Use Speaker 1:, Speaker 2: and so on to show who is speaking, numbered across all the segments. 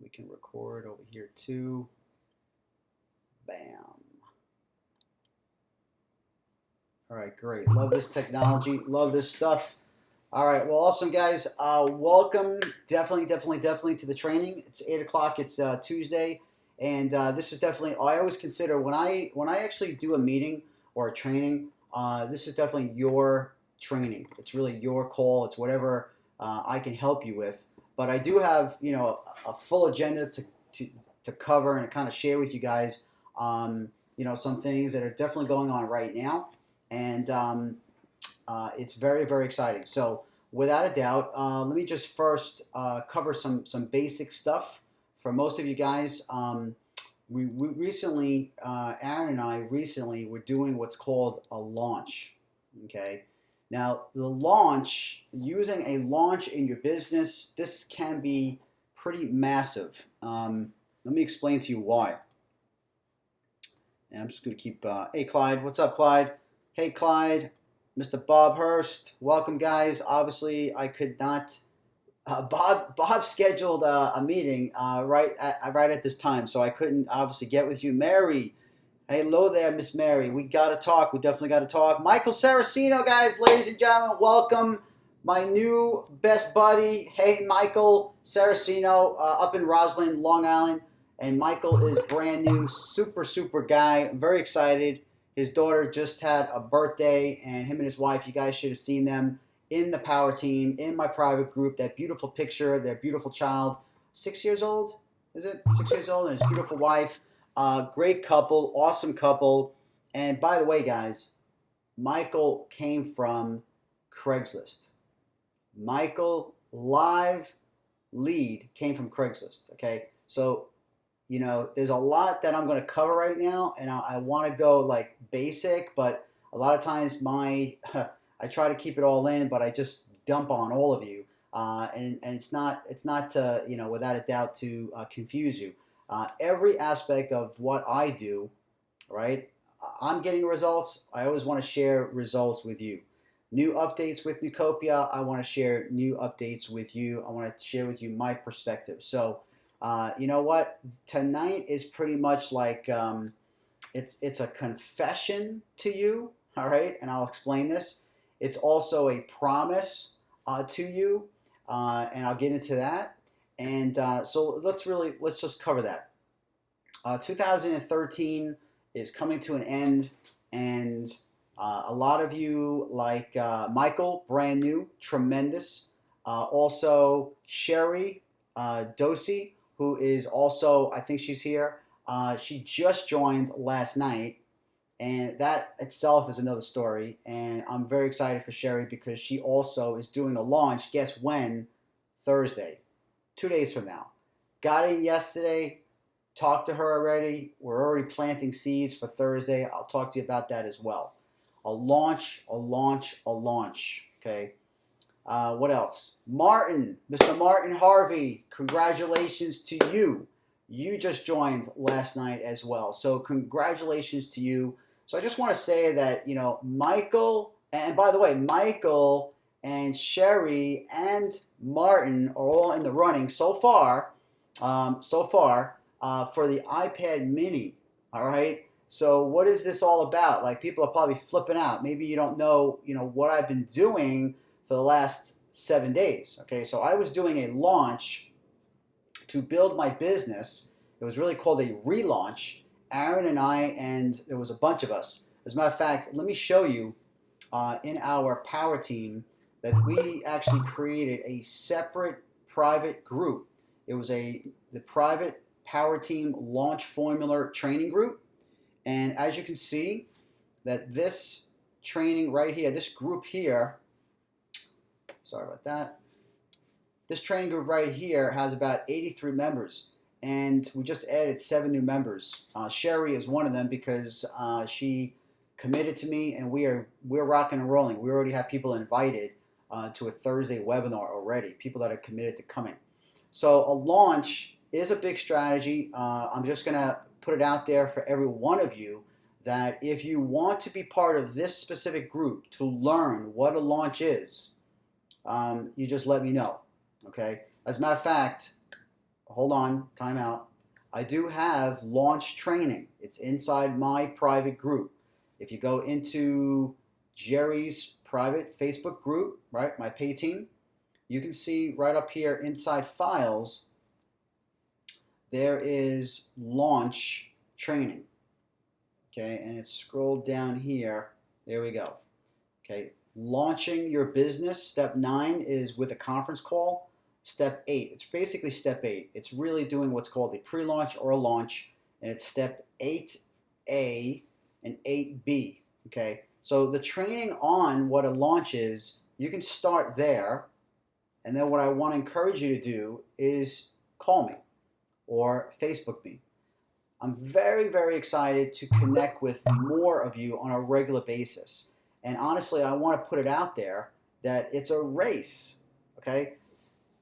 Speaker 1: We can record over here too. Bam. All right, great. Love this technology. Love this stuff. All right, well, awesome, guys. Welcome, definitely to the training. It's 8 o'clock. It's Tuesday, and this is definitely. I always consider when I actually do a meeting or a training. This is definitely your training. It's really your call. It's whatever I can help you with. But I do have a full agenda to cover and kind of share with you guys. Some things that are definitely going on right now, and it's very exciting. So without a doubt, let me just first cover some basic stuff for most of you guys. We recently, Aaron and I recently were doing what's called a launch. Okay. Now the launch, using a launch in your business, this can be pretty massive. Let me explain to you why. And I'm just going to keep. Hey, Clyde. What's up, Clyde? Hey, Clyde. Mr. Bob Hurst. Welcome, guys. Obviously, I could not. Bob scheduled a meeting right at this time, so I couldn't obviously get with you. Mary. Hello there, Miss Mary. We got to talk. We definitely got to talk. Michael Saraceno, guys. Ladies and gentlemen, welcome. My new best buddy. Hey, Michael Saraceno, up in Roslyn, Long Island. And Michael is brand new, super guy. I'm very excited. His daughter just had a birthday, and him and his wife, you guys should have seen them in the power team, in my private group. That beautiful picture of their beautiful child, 6 years old, is it? 6 years old, and his beautiful wife. Great couple, awesome couple. And by the way, guys, Michael came from Craigslist. Michael live lead came from Craigslist, okay? So there's a lot that I'm going to cover right now, and I want to go like basic, but a lot of times I try to keep it all in, but I just dump on all of you, and it's not to, without a doubt to confuse you. Every aspect of what I do, right? I'm getting results. I always want to share results with you. New updates with Newcopia. I want to share new updates with you. I want to share with you my perspective. So. You know what? Tonight is pretty much like it's a confession to you, all right? And I'll explain this. It's also a promise to you, and I'll get into that. And so let's just cover that. 2013 is coming to an end, and a lot of you like Michael, brand new, tremendous. Also Sherry Dosey, who is also, I think she's here. She just joined last night, and that itself is another story. And I'm very excited for Sherry because she also is doing the launch. Guess when? Thursday, 2 days from now. Got in yesterday, talked to her already. We're already planting seeds for Thursday. I'll talk to you about that as well. A launch. Okay. What else? Martin, Mr. Martin Harvey, congratulations to you. You just joined last night as well. So congratulations to you. So I just want to say that, Michael, and by the way, Michael and Sherry and Martin are all in the running so far for the iPad mini. All right. So what is this all about? Like, people are probably flipping out. Maybe you don't know, what I've been doing for the last 7 days. Okay, so I was doing a launch to build my business. It was really called a relaunch. Aaron and I, and there was a bunch of us. As a matter of fact, let me show you in our power team that we actually created a separate private group. It was the private power team launch formula training group. And as you can see, that this training right here, this group here, sorry about that. This training group right here has about 83 members, and we just added 7 new members. Sherry is one of them because she committed to me, and we're rocking and rolling. We already have people invited to a Thursday webinar already, people that are committed to coming. So a launch is a big strategy. I'm just going to put it out there for every one of you that if you want to be part of this specific group to learn what a launch is, you just let me know, okay? As a matter of fact, hold on, time out. I do have launch training. It's inside my private group. If you go into Jerry's private Facebook group, right, my PayTeam, you can see right up here inside files, there is launch training. Okay, and it's scrolled down here. There we go. Okay, launching your business. Step 9 is with a conference call. Step 8, it's basically step 8. It's really doing what's called a pre-launch or a launch, and it's step 8A and 8B. Okay, so the training on what a launch is, you can start there, and then what I want to encourage you to do is call me or Facebook me. I'm very, very excited to connect with more of you on a regular basis. And honestly, I want to put it out there that it's a race, okay?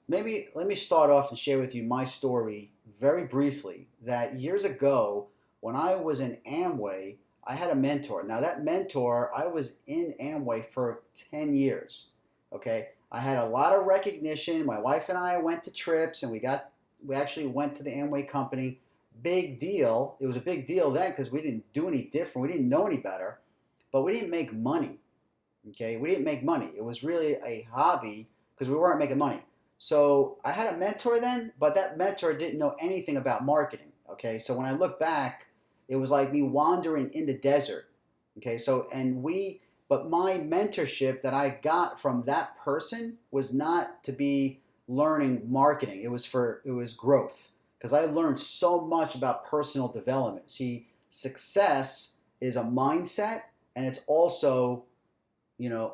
Speaker 1: Maybe let me start off and share with you my story very briefly, that years ago when I was in Amway, I had a mentor. Now that mentor, I was in Amway for 10 years, okay? I had a lot of recognition. My wife and I went to trips, and we actually went to the Amway company. Big deal. It was a big deal then because we didn't do any different. We didn't know any better, but we didn't make money. Okay, we didn't make money. It was really a hobby because we weren't making money. So I had a mentor then, but that mentor didn't know anything about marketing. Okay, so when I look back, it was like me wandering in the desert. Okay, but my mentorship that I got from that person was not to be learning marketing. It was growth. Because I learned so much about personal development. See, success is a mindset, and it's also,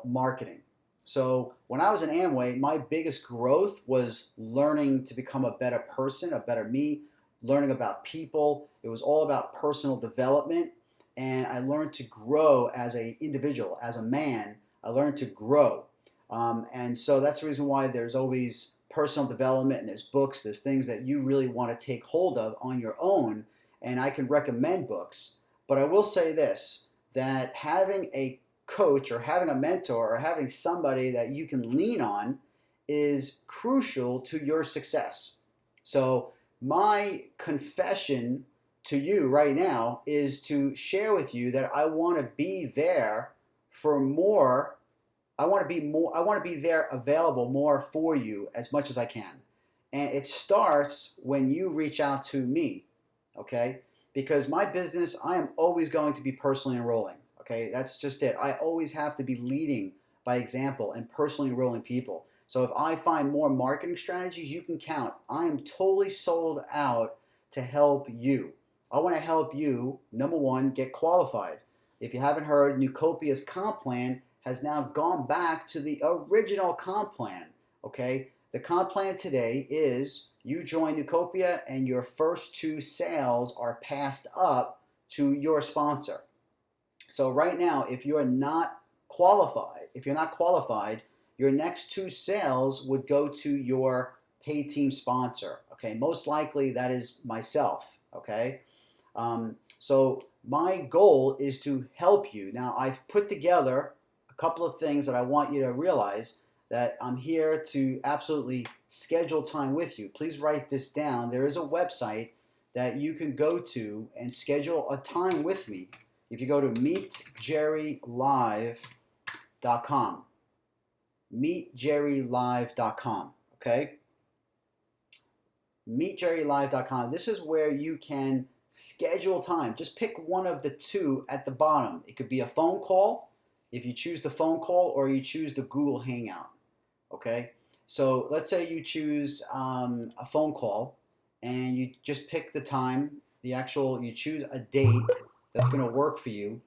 Speaker 1: marketing. So when I was in Amway, my biggest growth was learning to become a better person, a better me, learning about people. It was all about personal development, and I learned to grow as an individual, as a man. I learned to grow. And so that's the reason why there's always personal development, and there's books, there's things that you really want to take hold of on your own, and I can recommend books. But I will say this, that having a coach or having a mentor or having somebody that you can lean on is crucial to your success. So my confession to you right now is to share with you that I want to be there for more. I want to be there available more for you as much as I can. And it starts when you reach out to me, okay? Because my business, I am always going to be personally enrolling, okay? That's just it. I always have to be leading by example and personally enrolling people. So if I find more marketing strategies, you can count. I am totally sold out to help you. I want to help you, number one, get qualified. If you haven't heard, Nucopia's comp plan has now gone back to the original comp plan, okay? The comp plan today is you join Nucopia and your first 2 sales are passed up to your sponsor. So right now, if you're not qualified, your next 2 sales would go to your PayTeam sponsor, okay? Most likely that is myself, okay? So my goal is to help you. Now I've put together a couple of things that I want you to realize, that I'm here to absolutely schedule time with you. Please write this down. There is a website that you can go to and schedule a time with me. If you go to meetjerrylive.com, meetjerrylive.com, okay? Meetjerrylive.com. This is where you can schedule time. Just pick one of the 2 at the bottom. It could be a phone call, if you choose the phone call, or you choose the Google Hangout, okay? So let's say you choose a phone call, and you just pick the time, you choose a date that's going to work for you.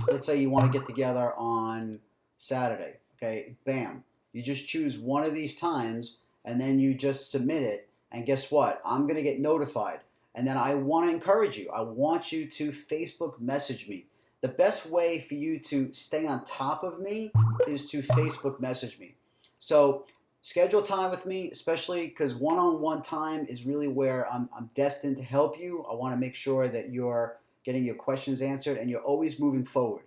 Speaker 1: Let's say you want to get together on Saturday, okay? Bam. You just choose one of these times, and then you just submit it, and guess what? I'm going to get notified. And then I want to encourage you. I want you to Facebook message me. The best way for you to stay on top of me is to Facebook message me. So schedule time with me, especially because one-on-one time is really where I'm destined to help you. I want to make sure that you're getting your questions answered and you're always moving forward.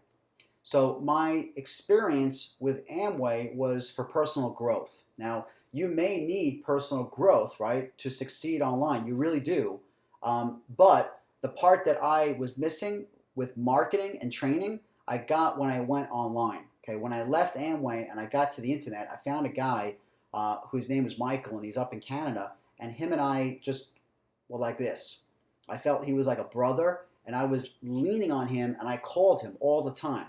Speaker 1: So my experience with Amway was for personal growth. Now, you may need personal growth, right, to succeed online. You really do. But the part that I was missing with marketing and training, I got when I went online. Okay, when I left Amway and I got to the internet, I found a guy whose name is Michael, and he's up in Canada. And him and I just were like this. I felt he was like a brother, and I was leaning on him, and I called him all the time.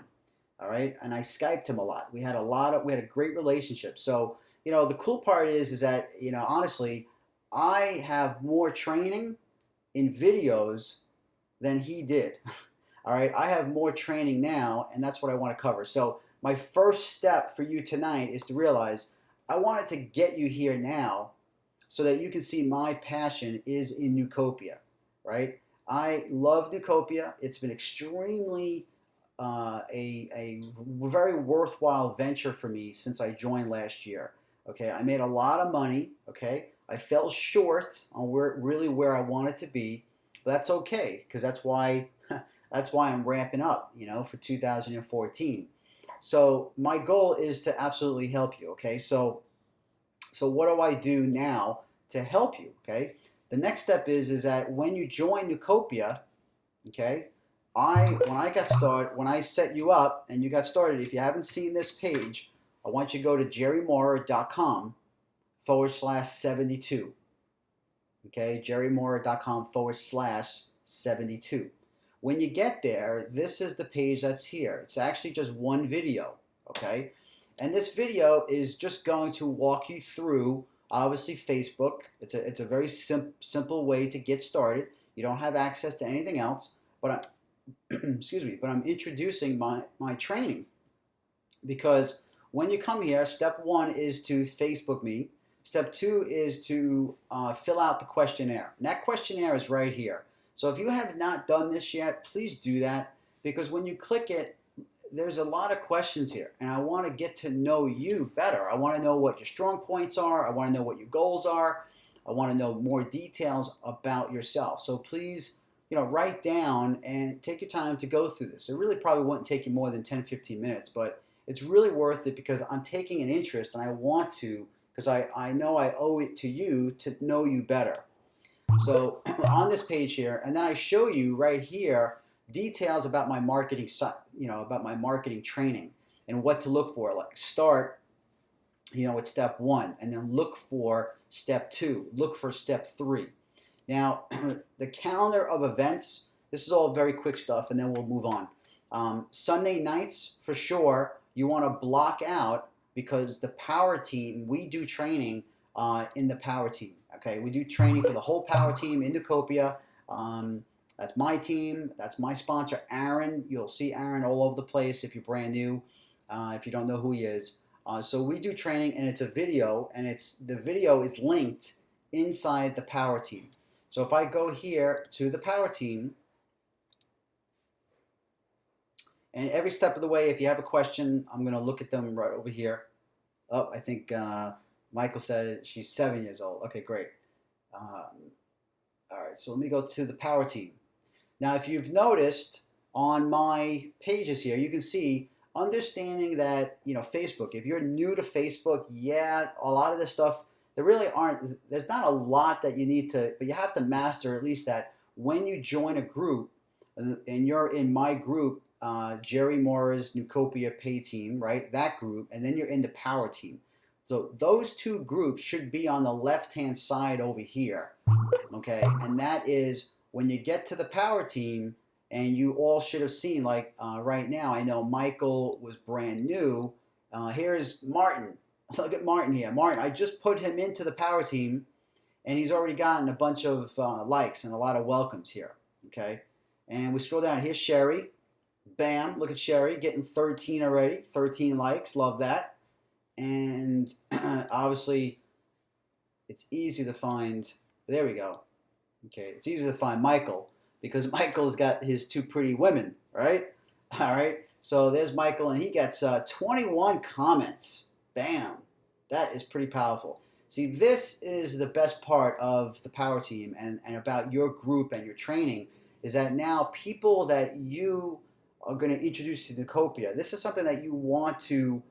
Speaker 1: All right, and I Skyped him a lot. We had a great relationship. So the cool part is that honestly, I have more training in videos than he did. All right, I have more training now, and that's what I want to cover. So my first step for you tonight is to realize I wanted to get you here now so that you can see my passion is in Newcopia, right? I love Newcopia. It's been extremely a very worthwhile venture for me since I joined last year. Okay, I made a lot of money. Okay, I fell short on where I wanted to be, but that's okay because that's why I'm ramping up, for 2014. So my goal is to absolutely help you. Okay, so what do I do now to help you? Okay, the next step is that when you join Newcopia, okay, when I set you up and you got started, if you haven't seen this page, I want you to go to jerrymaurer.com/72. Okay, jerrymaurer.com/72. When you get there, this is the page that's here. It's actually just one video, okay? And this video is just going to walk you through, obviously, Facebook. It's a very simple way to get started. You don't have access to anything else, but I'm introducing my training because when you come here, step one is to Facebook me. Step two is to fill out the questionnaire. And that questionnaire is right here. So if you have not done this yet, please do that because when you click it, there's a lot of questions here. And I want to get to know you better. I want to know what your strong points are. I want to know what your goals are. I want to know more details about yourself. So please, write down and take your time to go through this. It really probably wouldn't take you more than 10, 15 minutes, but it's really worth it because I'm taking an interest and I want to because I know I owe it to you to know you better. So on this page here, and then I show you right here details about my marketing, about my marketing training and what to look for. Like start, with step one, and then look for step two, look for step three. Now, the calendar of events, this is all very quick stuff, and then we'll move on. Sunday nights, for sure, you want to block out because the power team, we do training in the power team. Okay, we do training for the whole power team in Newcopia. That's my team. That's my sponsor, Aaron. You'll see Aaron all over the place if you're brand new, if you don't know who he is. So we do training, and it's a video, and the video is linked inside the power team. So if I go here to the power team, and every step of the way, if you have a question, I'm going to look at them right over here. Oh, I think Michael said she's 7 years old. Okay, great. All right, so let me go to the power team. Now, if you've noticed on my pages here, you can see understanding that, Facebook, if you're new to Facebook, yeah, a lot of this stuff, there's not a lot that you need to, but you have to master at least that when you join a group, and you're in my group, Jerry Maurer's Newcopia PayTeam, right? That group, and then you're in the power team. So those two groups should be on the left-hand side over here, okay? And that is when you get to the power team, and you all should have seen, like right now, I know Michael was brand new. Here's Martin. Look at Martin here. Martin, I just put him into the power team, and he's already gotten a bunch of likes and a lot of welcomes here, okay? And we scroll down. Here's Sherry. Bam, look at Sherry getting 13 already. 13 likes. Love that. And obviously, it's easy to find. There we go. Okay, it's easy to find Michael because Michael's got his two pretty women, right? All right. So there's Michael, and he gets 21 comments. Bam. That is pretty powerful. See, this is the best part of the power team and about your group and your training is that now people that you are going to introduce to Newcopia, this is something that you want to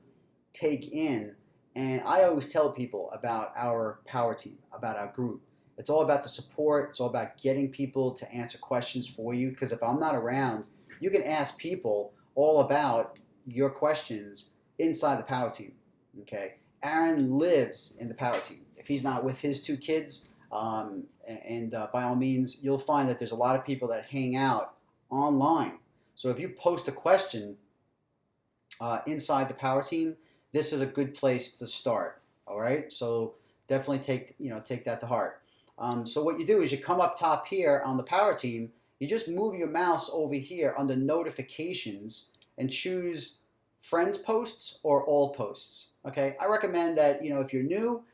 Speaker 1: take in And I always tell people about our power team, about our group. It's all about the support. It's all about getting people to answer questions for you. Because if I'm not around, you can ask people all about your questions inside the power team. Okay. Aaron lives in the power team. If he's not with his two kids, by all means, you'll find that there's a lot of people that hang out online. So if you post a question inside the power team, this is a good place to start. All right, so definitely take that to heart. So what you do is you come up top here on the power team. You just move your mouse over here under notifications and choose friends posts or all posts. Okay, I recommend that if you're new,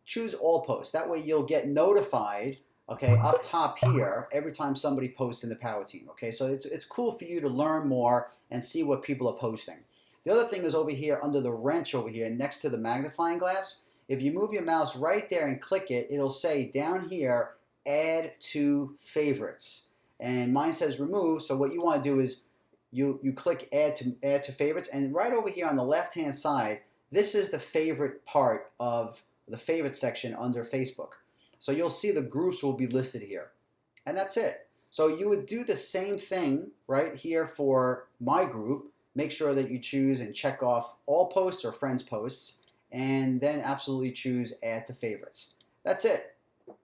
Speaker 1: choose all posts. That way you'll get notified. Okay, up top here every time somebody posts in the power team. Okay, so it's cool for you to learn more and see what people are posting. The other thing is over here under the wrench over here next to the magnifying glass. If you move your mouse right there and click it, it'll say down here, add to favorites. And mine says remove, so what you want to do is you click add to favorites, and right over here on the left hand side, this is the favorite part of the favorite section under Facebook. So you'll see the groups will be listed here. And that's it. So you would do the same thing right here for my group. Make sure that you choose and check off all posts or friends posts, and then absolutely choose add to favorites. That's it.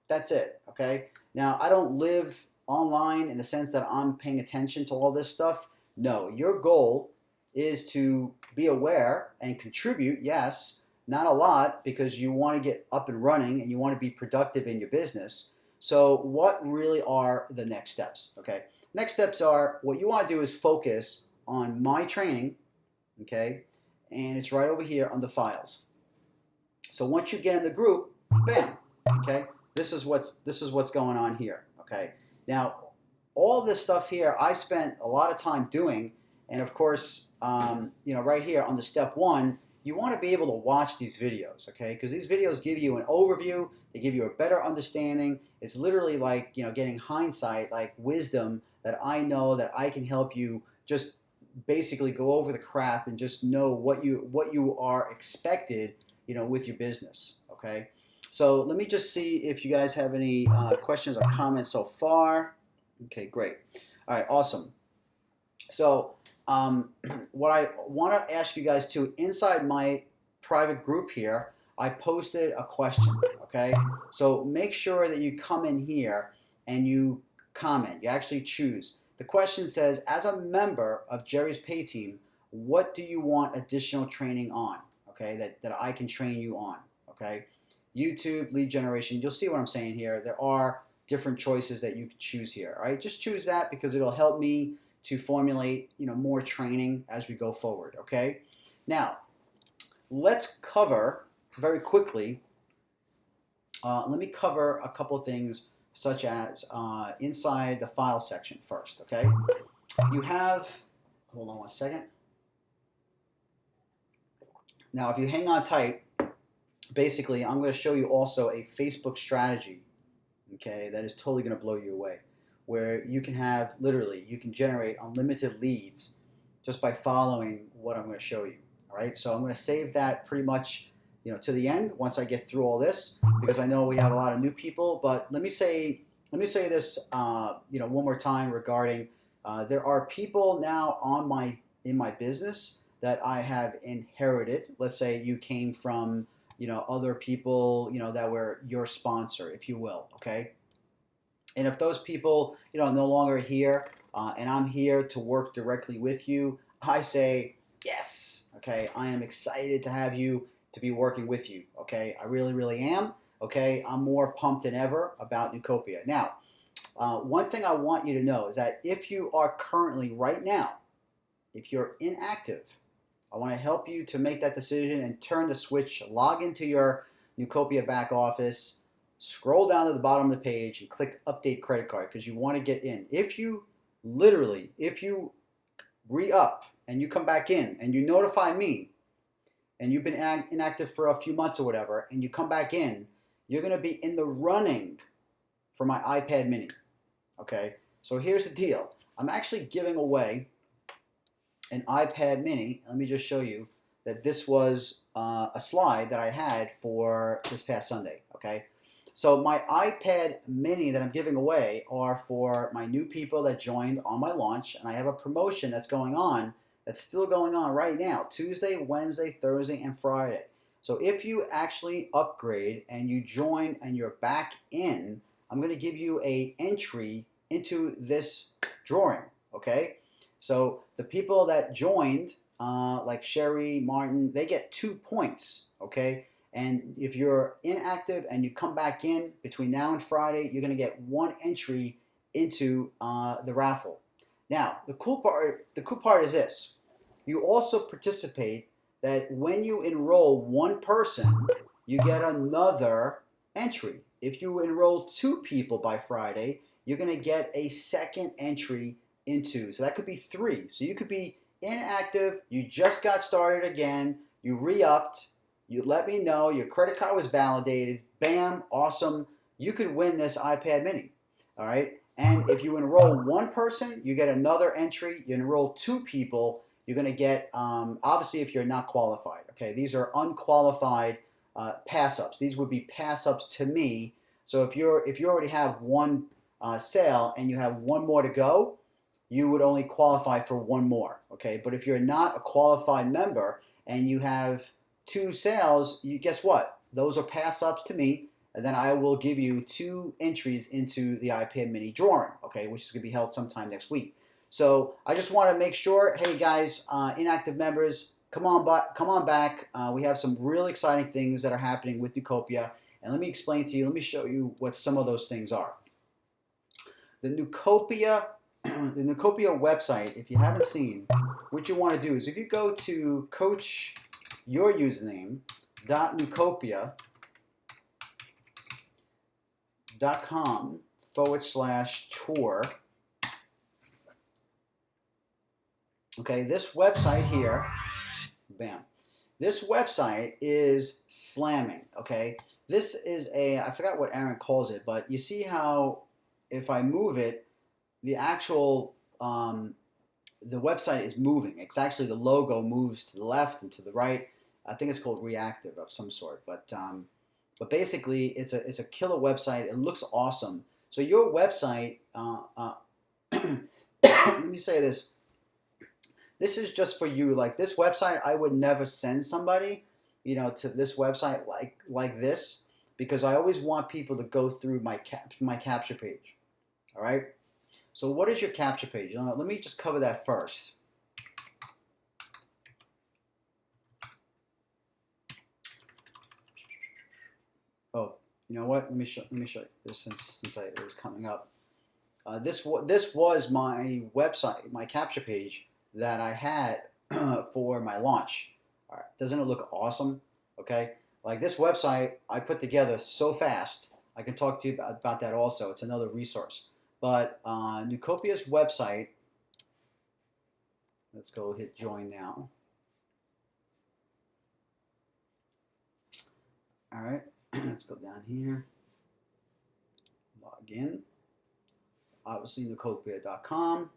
Speaker 1: That's it. Okay. Now, I don't live online in the sense that I'm paying attention to all this stuff. No, your goal is to be aware and contribute, yes, not a lot, because you want to get up and running and you want to be productive in your business. So what really are the next steps? Okay. Next steps are, what you want to do is focus on my training, okay, and it's right over here on the files. So once you get in the group, bam, okay, this is what's going on here, okay. Now, all this stuff here, I spent a lot of time doing, and of course, right here on the step one, you want to be able to watch these videos, okay, because these videos give you an overview, they give you a better understanding. It's literally like, getting hindsight, like wisdom that I know that I can help you just basically go over the crap and just know what you are expected, with your business. Okay, so let me just see if you guys have any questions or comments so far. Okay, great. All right, awesome. So what I want to ask you guys to, inside my private group here, I posted a question. Okay, so make sure that you come in here and you comment. You actually choose. The question says, as a member of Jerry's Pay Team, what do you want additional training on? Okay, that I can train you on. Okay, YouTube, lead generation. You'll see what I'm saying here. There are different choices that you can choose here. All right, just choose that because it'll help me to formulate more training as we go forward. Okay, now let's cover very quickly. Let me cover a couple of things, such as inside the file section first, okay? You have, hold on one second. Now, if you hang on tight, basically, I'm going to show you also a Facebook strategy, okay, that is totally going to blow you away, where you can have, literally, you can generate unlimited leads just by following what I'm going to show you, all right? So I'm going to save that pretty much to the end once I get through all this, because I know we have a lot of new people. But let me say this one more time regarding there are people now in my business that I have inherited. Let's say you came from other people that were your sponsor, if you will, okay? And if those people no longer here and I'm here to work directly with you, I say yes, okay? I am excited to have you, to be working with you, okay? I really, really am, okay? I'm more pumped than ever about Newcopia. Now, one thing I want you to know is that if you are currently, right now, if you're inactive, I want to help you to make that decision and turn the switch, log into your Newcopia back office, scroll down to the bottom of the page and click Update Credit Card, because you want to get in. If you re-up and you come back in and you notify me, and you've been inactive for a few months or whatever, and you come back in, you're going to be in the running for my iPad mini, okay? So here's the deal. I'm actually giving away an iPad mini. Let me just show you that this was a slide that I had for this past Sunday. Okay, so my iPad mini that I'm giving away are for my new people that joined on my launch, and I have a promotion that's going on, that's still going on right now, Tuesday, Wednesday, Thursday, and Friday. So if you actually upgrade and you join and you're back in, I'm going to give you a entry into this drawing. Okay, so the people that joined, like Sherry, Martin, they get 2 points. Okay, and if you're inactive and you come back in between now and Friday, you're going to get 1 entry into the raffle. Now, the cool part is this: you also participate. That when you enroll 1 person, you get another entry. If you enroll 2 people by Friday, you're going to get a second entry into. So that could be 3. So you could be inactive, you just got started again, you re-upped, you let me know, your credit card was validated, bam, awesome, you could win this iPad mini. All right? And if you enroll 1 person, you get another entry. You enroll 2 people, you're going to get, obviously, if you're not qualified. Okay, these are unqualified pass-ups. These would be pass-ups to me. So if you already have 1 sale and you have 1 more to go, you would only qualify for 1 more. Okay, but if you're not a qualified member and you have 2 sales, guess what? Those are pass-ups to me, and then I will give you 2 entries into the iPad mini drawing. Okay, which is going to be held sometime next week. So I just want to make sure, hey guys, inactive members, come on back. We have some really exciting things that are happening with Nucopia. And let me explain to you, let me show you what some of those things are. The Nucopia website, if you haven't seen, what you want to do is if you go to coachyourusername.nucopia.com/tour. Okay, this website here, bam. This website is slamming, okay? This is I forgot what Aaron calls it, but you see how if I move it, the actual, the website is moving. It's actually, the logo moves to the left and to the right. I think it's called reactive of some sort, but basically it's a killer website. It looks awesome. So your website, let me say this. This is just for you. Like this website, I would never send somebody, to this website like this, because I always want people to go through my capture page. All right. So what is your capture page? Let me just cover that first. Oh, you know what? Let me show you this since it was coming up. This was my website, my capture page that I had for my launch. All right, doesn't it look awesome? Okay, like this website I put together so fast. I can talk to you about that also. It's another resource. But Nucopia's website, let's go hit join now. All right, let's go down here, log in, obviously nucopia.com.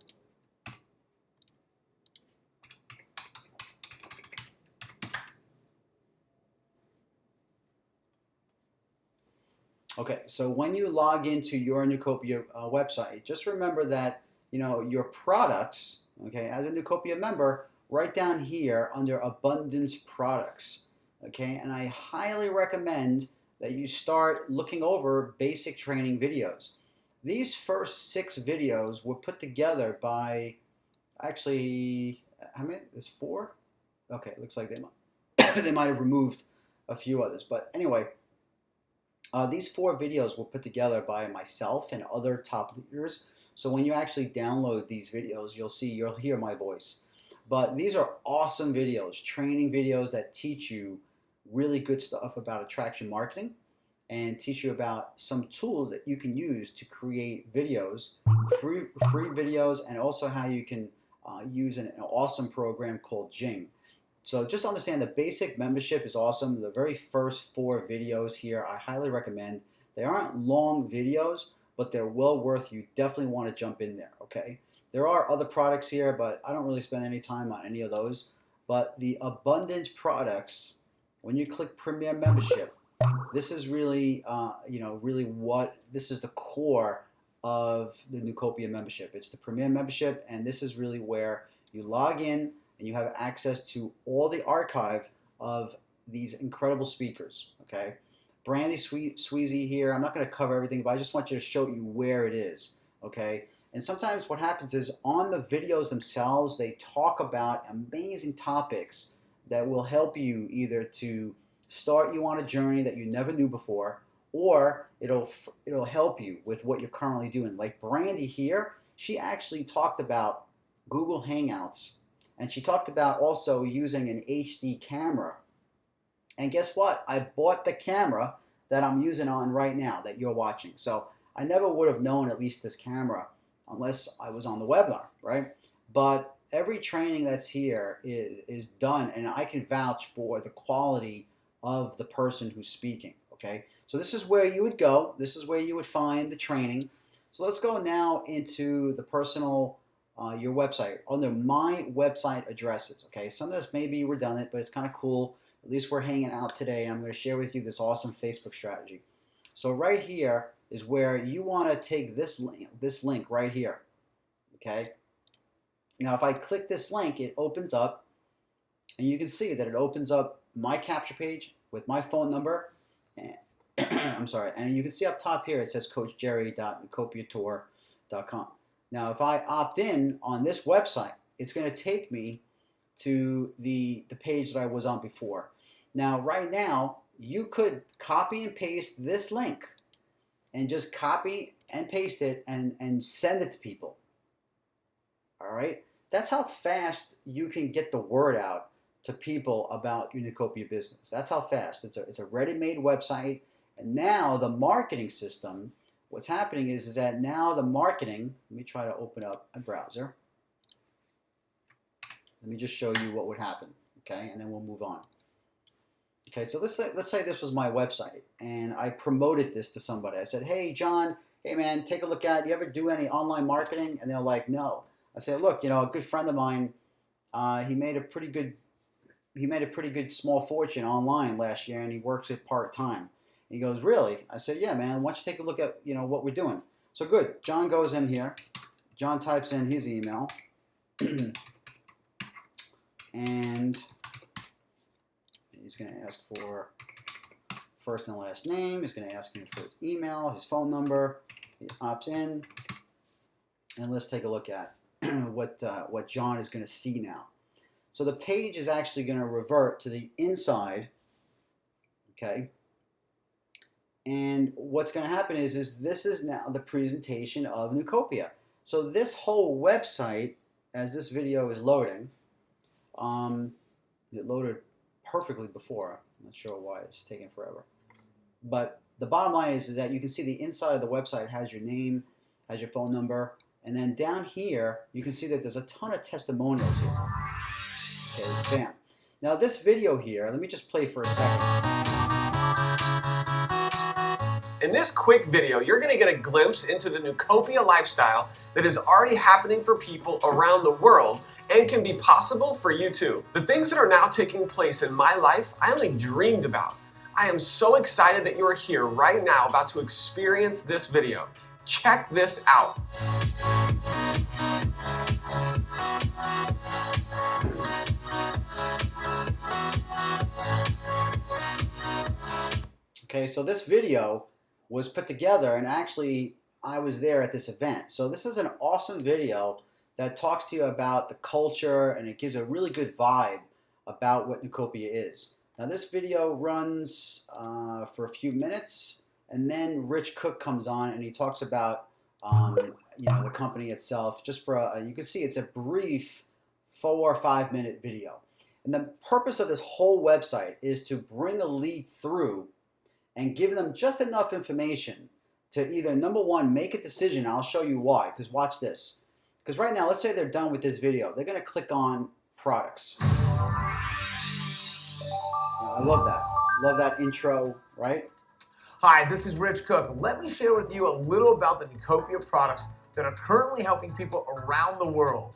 Speaker 1: Okay, so when you log into your Nucopia website, just remember that your products. Okay, as a Nucopia member, right down here under Abundance Products. Okay, and I highly recommend that you start looking over basic training videos. These first 6 videos were put together by, actually, how many? There's 4. Okay, it looks like they might have removed a few others, but anyway. These 4 videos were put together by myself and other top leaders. So when you actually download these videos, you'll hear my voice. But these are awesome videos, training videos that teach you really good stuff about attraction marketing and teach you about some tools that you can use to create videos, free videos, and also how you can use an awesome program called Jing. So just understand the basic membership is awesome. The very first 4 videos here, I highly recommend. They aren't long videos, but they're well worth. You definitely want to jump in there, okay? There are other products here, but I don't really spend any time on any of those. But the Abundance Products when you click Premier Membership, this is really, this is the core of the Newcopia membership. It's the Premier Membership, and this is really where you log in and you have access to all the archive of these incredible speakers. Okay, Brandy Sweezy here. I'm not going to cover everything, but I just want you to show you where it is. Okay, and sometimes what happens is on the videos themselves, they talk about amazing topics that will help you either to start you on a journey that you never knew before, or it'll help you with what you're currently doing. Like Brandy here, she actually talked about Google Hangouts, and she talked about also using an HD camera. And guess what? I bought the camera that I'm using on right now that you're watching. So I never would have known at least this camera unless I was on the webinar, right? But every training that's here is done, and I can vouch for the quality of the person who's speaking, okay? So this is where you would go. This is where you would find the training. So let's go now into the personal, your website, under my website addresses, okay? Some of this may be redundant, but it's kind of cool. At least we're hanging out today. I'm going to share with you this awesome Facebook strategy. So right here is where you want to take this link right here, okay? Now if I click this link, it opens up, and you can see that it opens up my capture page with my phone number, and I'm sorry, and you can see up top here it says coachjerry.newcopiatour.com. Now if I opt in on this website, it's going to take me to the page that I was on before. Now right now you could copy and paste this link and just copy and paste it and send it to people. All right, that's how fast you can get the word out to people about your Newcopia business. That's how fast. It's a ready-made website, and now the marketing system, what's happening is that now the marketing, let me try to open up a browser. Let me just show you what would happen, okay, and then we'll move on. Okay, so let's say this was my website, and I promoted this to somebody. I said, hey, John, hey, man, take a look at it. You ever do any online marketing? And they're like, no. I said, look, a good friend of mine, he made a pretty good small fortune online last year, and he works it part-time. He goes, really? I said, yeah, man, why don't you take a look at, what we're doing. So good. John goes in here. John types in his email. And he's going to ask for first and last name. He's going to ask him for his email, his phone number. He opts in. And let's take a look at what John is going to see now. So the page is actually going to revert to the inside, okay? And what's going to happen is this is now the presentation of Newcopia. So this whole website, as this video is loading, it loaded perfectly before. I'm not sure why it's taking forever. But the bottom line is that you can see the inside of the website has your name, has your phone number, and then down here you can see that there's a ton of testimonials here. Okay, bam. Now this video here, let me just play for a second.
Speaker 2: In this quick video, you're going to get a glimpse into the Newcopia lifestyle that is already happening for people around the world and can be possible for you too. The things that are now taking place in my life, I only dreamed about. I am so excited that you are here right now about to experience this video. Check this out.
Speaker 1: Okay, so this video was put together, and actually I was there at this event. So this is an awesome video that talks to you about the culture, and it gives a really good vibe about what Newcopia is. Now this video runs for a few minutes, and then Rich Cook comes on and he talks about the company itself. Just for you can see it's a brief 4 or 5 minute video. And the purpose of this whole website is to bring a lead through and give them just enough information to either, number one, make a decision. I'll show you why, because watch this. Because right now, let's say they're done with this video. They're going to click on products. I love that. Love that intro, right?
Speaker 2: Hi, this is Rich Cook. Let me share with you a little about the Newcopia products that are currently helping people around the world.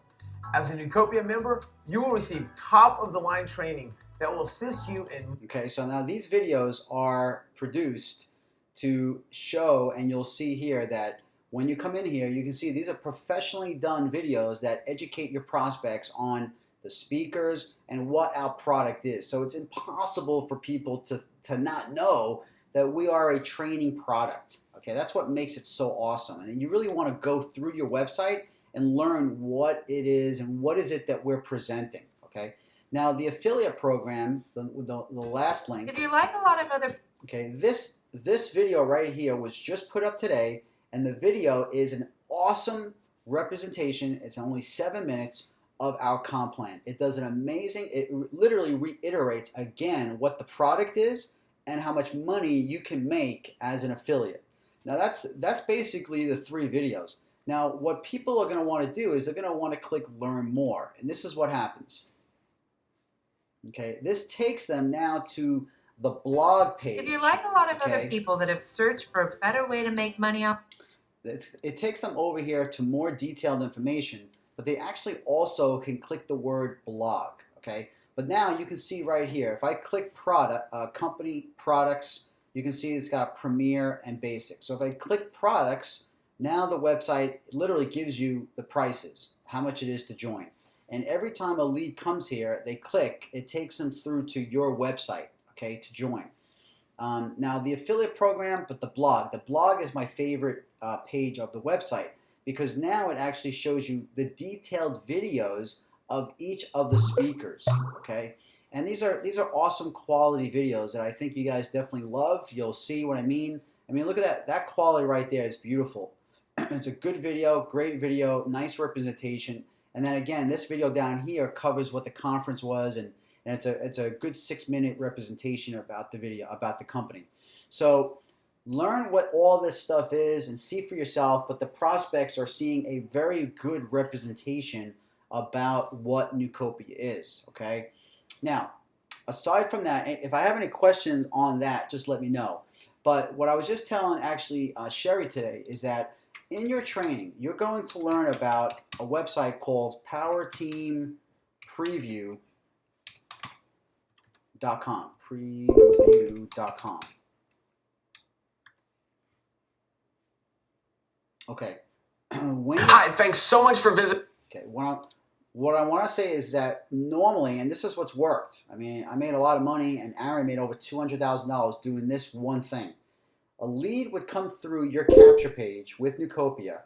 Speaker 2: As a Newcopia member, you will receive top-of-the-line training that will assist you in.
Speaker 1: Okay, so now these videos are produced to show, and you'll see here that when you come in here, you can see these are professionally done videos that educate your prospects on the speakers and what our product is. So it's impossible for people to not know that we are a training product. Okay, that's what makes it so awesome. And you really want to go through your website and learn what it is and what is it that we're presenting. Okay, now the affiliate program, the last link.
Speaker 3: If you like a lot of other.
Speaker 1: Okay, this video right here was just put up today, and the video is an awesome representation. It's only 7 minutes of our comp plan. It does an amazing, it literally reiterates again what the product is and how much money you can make as an affiliate. Now that's basically the 3 videos. Now what people are going to want to do is they're going to want to click learn more, and this is what happens. Okay, this takes them now to the blog page.
Speaker 3: If you like a lot of other people that have searched for a better way to make money on.
Speaker 1: It takes them over here to more detailed information, but they actually also can click the word blog. Okay, but now you can see right here, if I click product, company products, you can see it's got Premier and Basic. So if I click products, now the website literally gives you the prices, how much it is to join. And every time a lead comes here, they click, it takes them through to your website, okay, to join. Now the affiliate program, but the blog is my favorite page of the website, because now it actually shows you the detailed videos of each of the speakers, okay? And these are awesome quality videos that I think you guys definitely love. You'll see what I mean. I mean, look at that quality right there is beautiful. It's a good video, great video, nice representation. And then again, this video down here covers what the conference was, and it's a good 6-minute representation about the video, about the company. So learn what all this stuff is and see for yourself, but the prospects are seeing a very good representation about what Newcopia is, okay? Now, aside from that, if I have any questions on that, just let me know. But what I was just telling actually Sherry today is that in your training, you're going to learn about a website called PowerTeamPreview.com. Preview.com. Okay.
Speaker 2: Hi, thanks so much for visiting.
Speaker 1: Okay, what I want to say is that normally, and this is what's worked. I mean, I made a lot of money, and Aaron made over $200,000 doing this one thing. A lead would come through your capture page with Newcopia,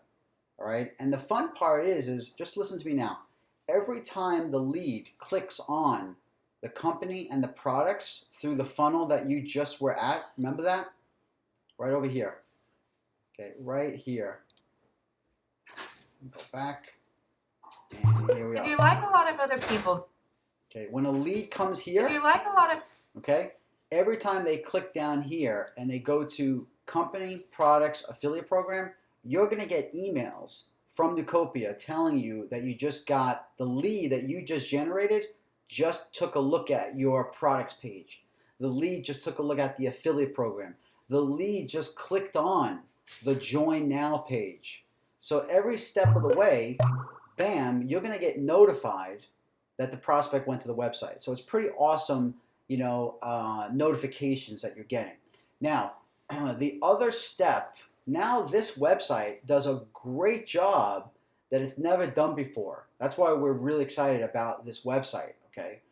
Speaker 1: all right? And the fun part is just listen to me now. Every time the lead clicks on the company and the products through the funnel that you just were at, remember that? Right over here. Okay, right here. Go back, and here we are.
Speaker 3: If you like a lot of other people.
Speaker 1: Okay, when a lead comes here.
Speaker 3: If you like a lot of.
Speaker 1: Okay, every time they click down here and they go to company, products, affiliate program, you're going to get emails from Newcopia telling you that you just got the lead that you just generated, just took a look at your products page. The lead just took a look at the affiliate program. The lead just clicked on the Join Now page. So every step of the way, bam, you're going to get notified that the prospect went to the website. So it's pretty awesome, you know, notifications that you're getting. Now, the other step, now this website does a great job that it's never done before. That's why we're really excited about this website, okay?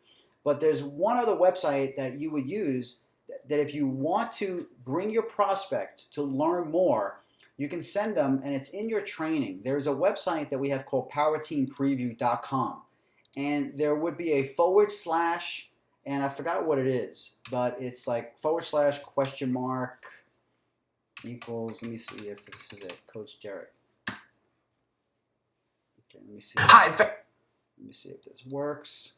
Speaker 1: But there's one other website that you would use that if you want to bring your prospect to learn more, you can send them, and it's in your training. There's a website that we have called PowerTeamPreview.com, and there would be a / and I forgot what it is, but it's like / equals, let me see if this is it, Coach Jarrett. Okay, let me see. Let me see if this works.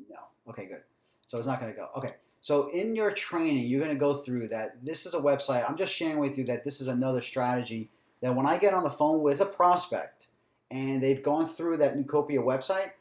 Speaker 1: No. Okay, good. So it's not going to go. Okay. So in your training, you're going to go through that. This is a website. I'm just sharing with you that this is another strategy that when I get on the phone with a prospect and they've gone through that Newcopia website,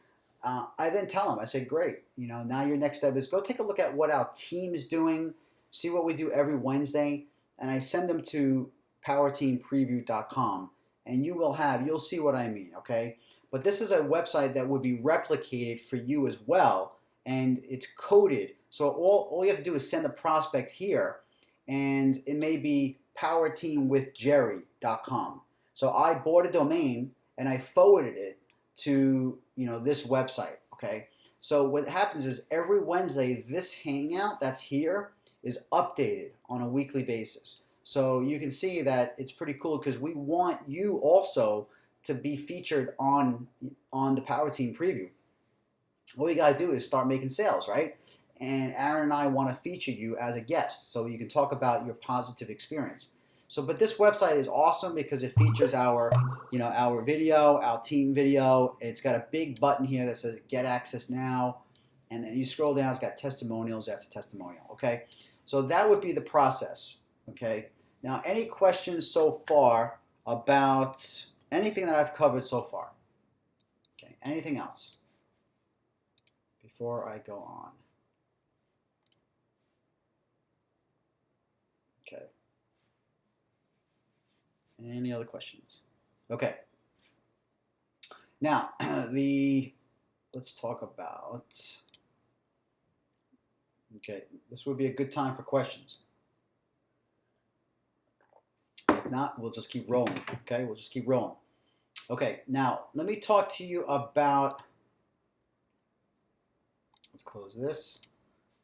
Speaker 1: I then tell them, I say, great, you know, now your next step is go take a look at what our team is doing, see what we do every Wednesday, and I send them to PowerTeamPreview.com, and you'll see what I mean, okay? But this is a website that would be replicated for you as well, and it's coded. So all you have to do is send a prospect here, and it may be powerteamwithjerry.com. So I bought a domain and I forwarded it to this website. Okay. So what happens is every Wednesday, this hangout that's here is updated on a weekly basis. So you can see that it's pretty cool because we want you also to be featured on the Power Team preview. All you gotta do is start making sales, right? And Aaron and I want to feature you as a guest so you can talk about your positive experience. So, but this website is awesome because it features our video, our team video. It's got a big button here that says Get Access Now, and then you scroll down. It's got testimonials after testimonial. Okay, so that would be the process. Okay, now any questions so far about anything that I've covered so far? Okay, anything else before I go on? Okay. Any other questions? Okay. Now, let's talk about, okay, this would be a good time for questions. If not, we'll just keep rolling, okay? We'll just keep rolling. Okay, now, let me talk to you about, let's close this.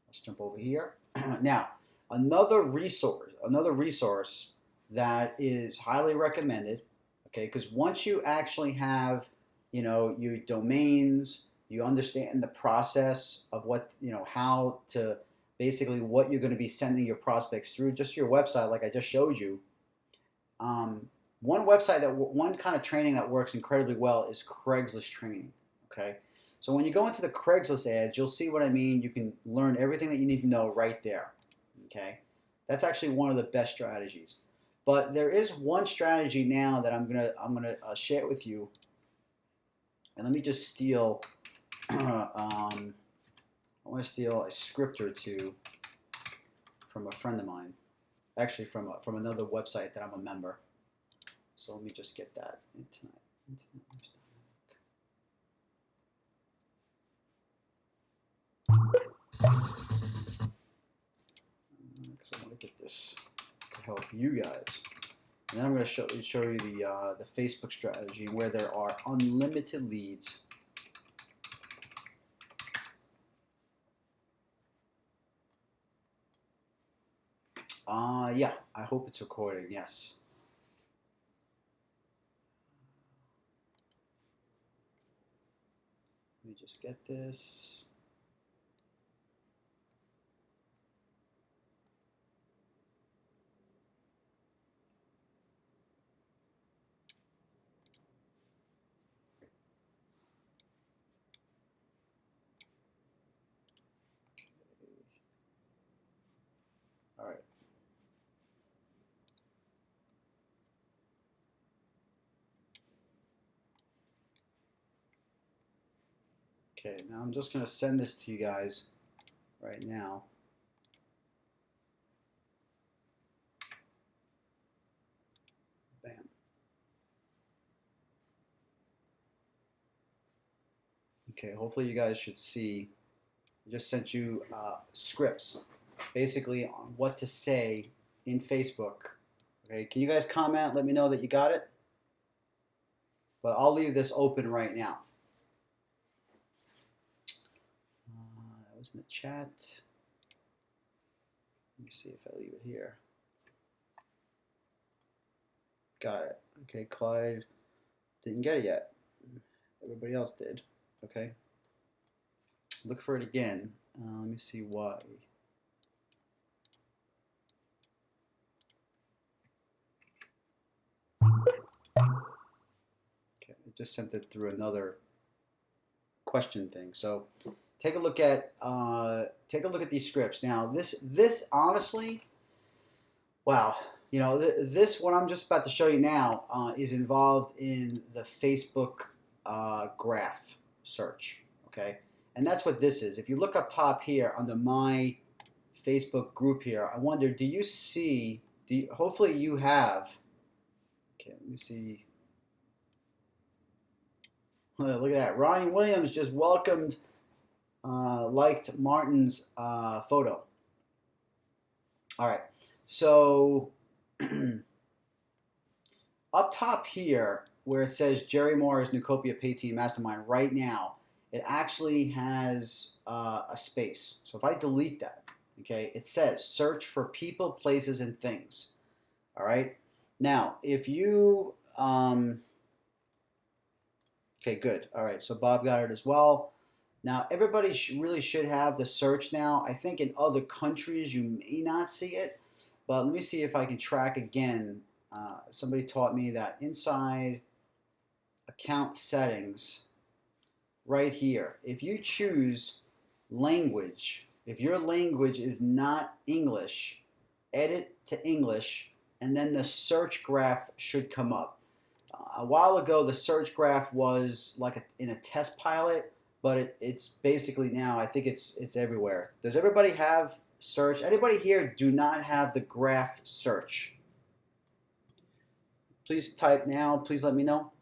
Speaker 1: Let's jump over here. Now, another resource that is highly recommended, okay, because once you actually have, your domains, you understand the process of what, how to, basically what you're going to be sending your prospects through, just your website, like I just showed you. One kind of training that works incredibly well is Craigslist training, okay? So when you go into the Craigslist ads, you'll see what I mean. You can learn everything that you need to know right there, okay? That's actually one of the best strategies. But there is one strategy now that I'm gonna share with you, and let me just steal. I want to steal a script or two from a friend of mine, actually from another website that I'm a member. So let me just get that into because I want to get this to help you guys. And then I'm going to show you the Facebook strategy where there are unlimited leads. Yeah, I hope it's recording, yes. Let me just get this. All right. Okay, now I'm just going to send this to you guys right now. Bam. Okay, hopefully you guys should see. I just sent you scripts, basically on what to say in Facebook. Okay, can you guys comment? Let me know that you got it. But I'll leave this open right now. That was in the chat. Let me see if I leave it here. Got it. Okay, Clyde didn't get it yet. Everybody else did. Okay. Look for it again. Let me see why. Okay, I just sent it through another question thing. So take a look at these scripts. Now this honestly, wow, this what I'm just about to show you now is involved in the Facebook graph search. Okay, and that's what this is. If you look up top here under my Facebook group here, I wonder, do you see? Hopefully you have. Okay, let me see. Look at that. Ryan Williams just welcomed, liked Martin's photo. All right. So up top here, where it says Jerry Moore's Nucopia PayTeam Mastermind, right now, it actually has a space. So if I delete that, okay, it says search for people, places, and things. All right. Now, if you, okay, good. All right. So Bob got it as well. Now, everybody really should have the search now. I think in other countries you may not see it, but let me see if I can track again. Somebody taught me that inside account settings, right here, if you choose language, if your language is not English, edit to English, and then the search graph should come up. A while ago, the search graph was like in a test pilot, but it's basically now, I think it's everywhere. Does everybody have search? Anybody here do not have the graph search? Please type now. Please let me know.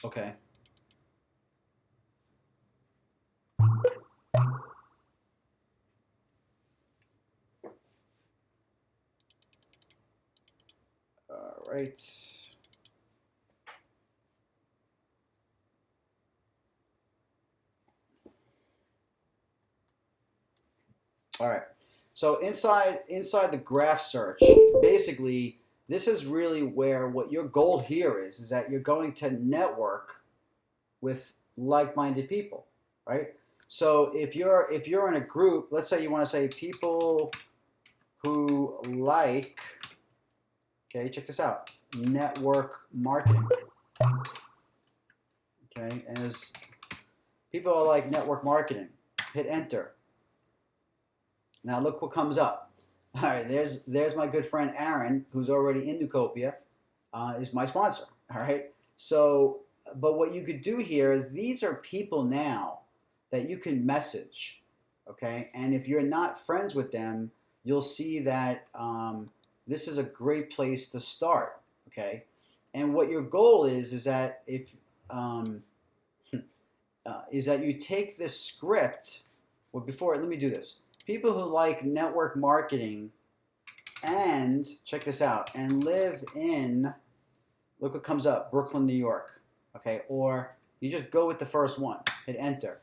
Speaker 1: Okay. All right. All right. So inside the graph search, basically, this is really where what your goal here is that you're going to network with like-minded people, right? So if you're in a group, let's say you want to say people who like, okay, check this out, network marketing. Okay, and as people are like network marketing, hit enter. Now look what comes up. All right, there's my good friend Aaron, who's already in Nucopia, is my sponsor. All right, so but what you could do here is these are people now that you can message, okay? And if you're not friends with them, you'll see that this is a great place to start, okay? And what your goal is that if is that you take this script. Well, before let me do this. People who like network marketing and check this out and live in, look what comes up, Brooklyn, New York. Okay, or you just go with the first one, hit enter.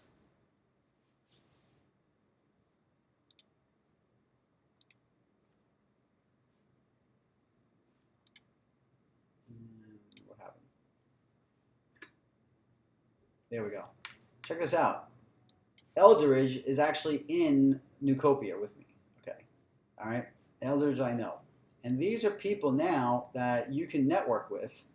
Speaker 1: What happened? There we go. Check this out. Eldridge is actually in Nucopia with me. Okay, all right. Eldridge I know. And these are people now that you can network with.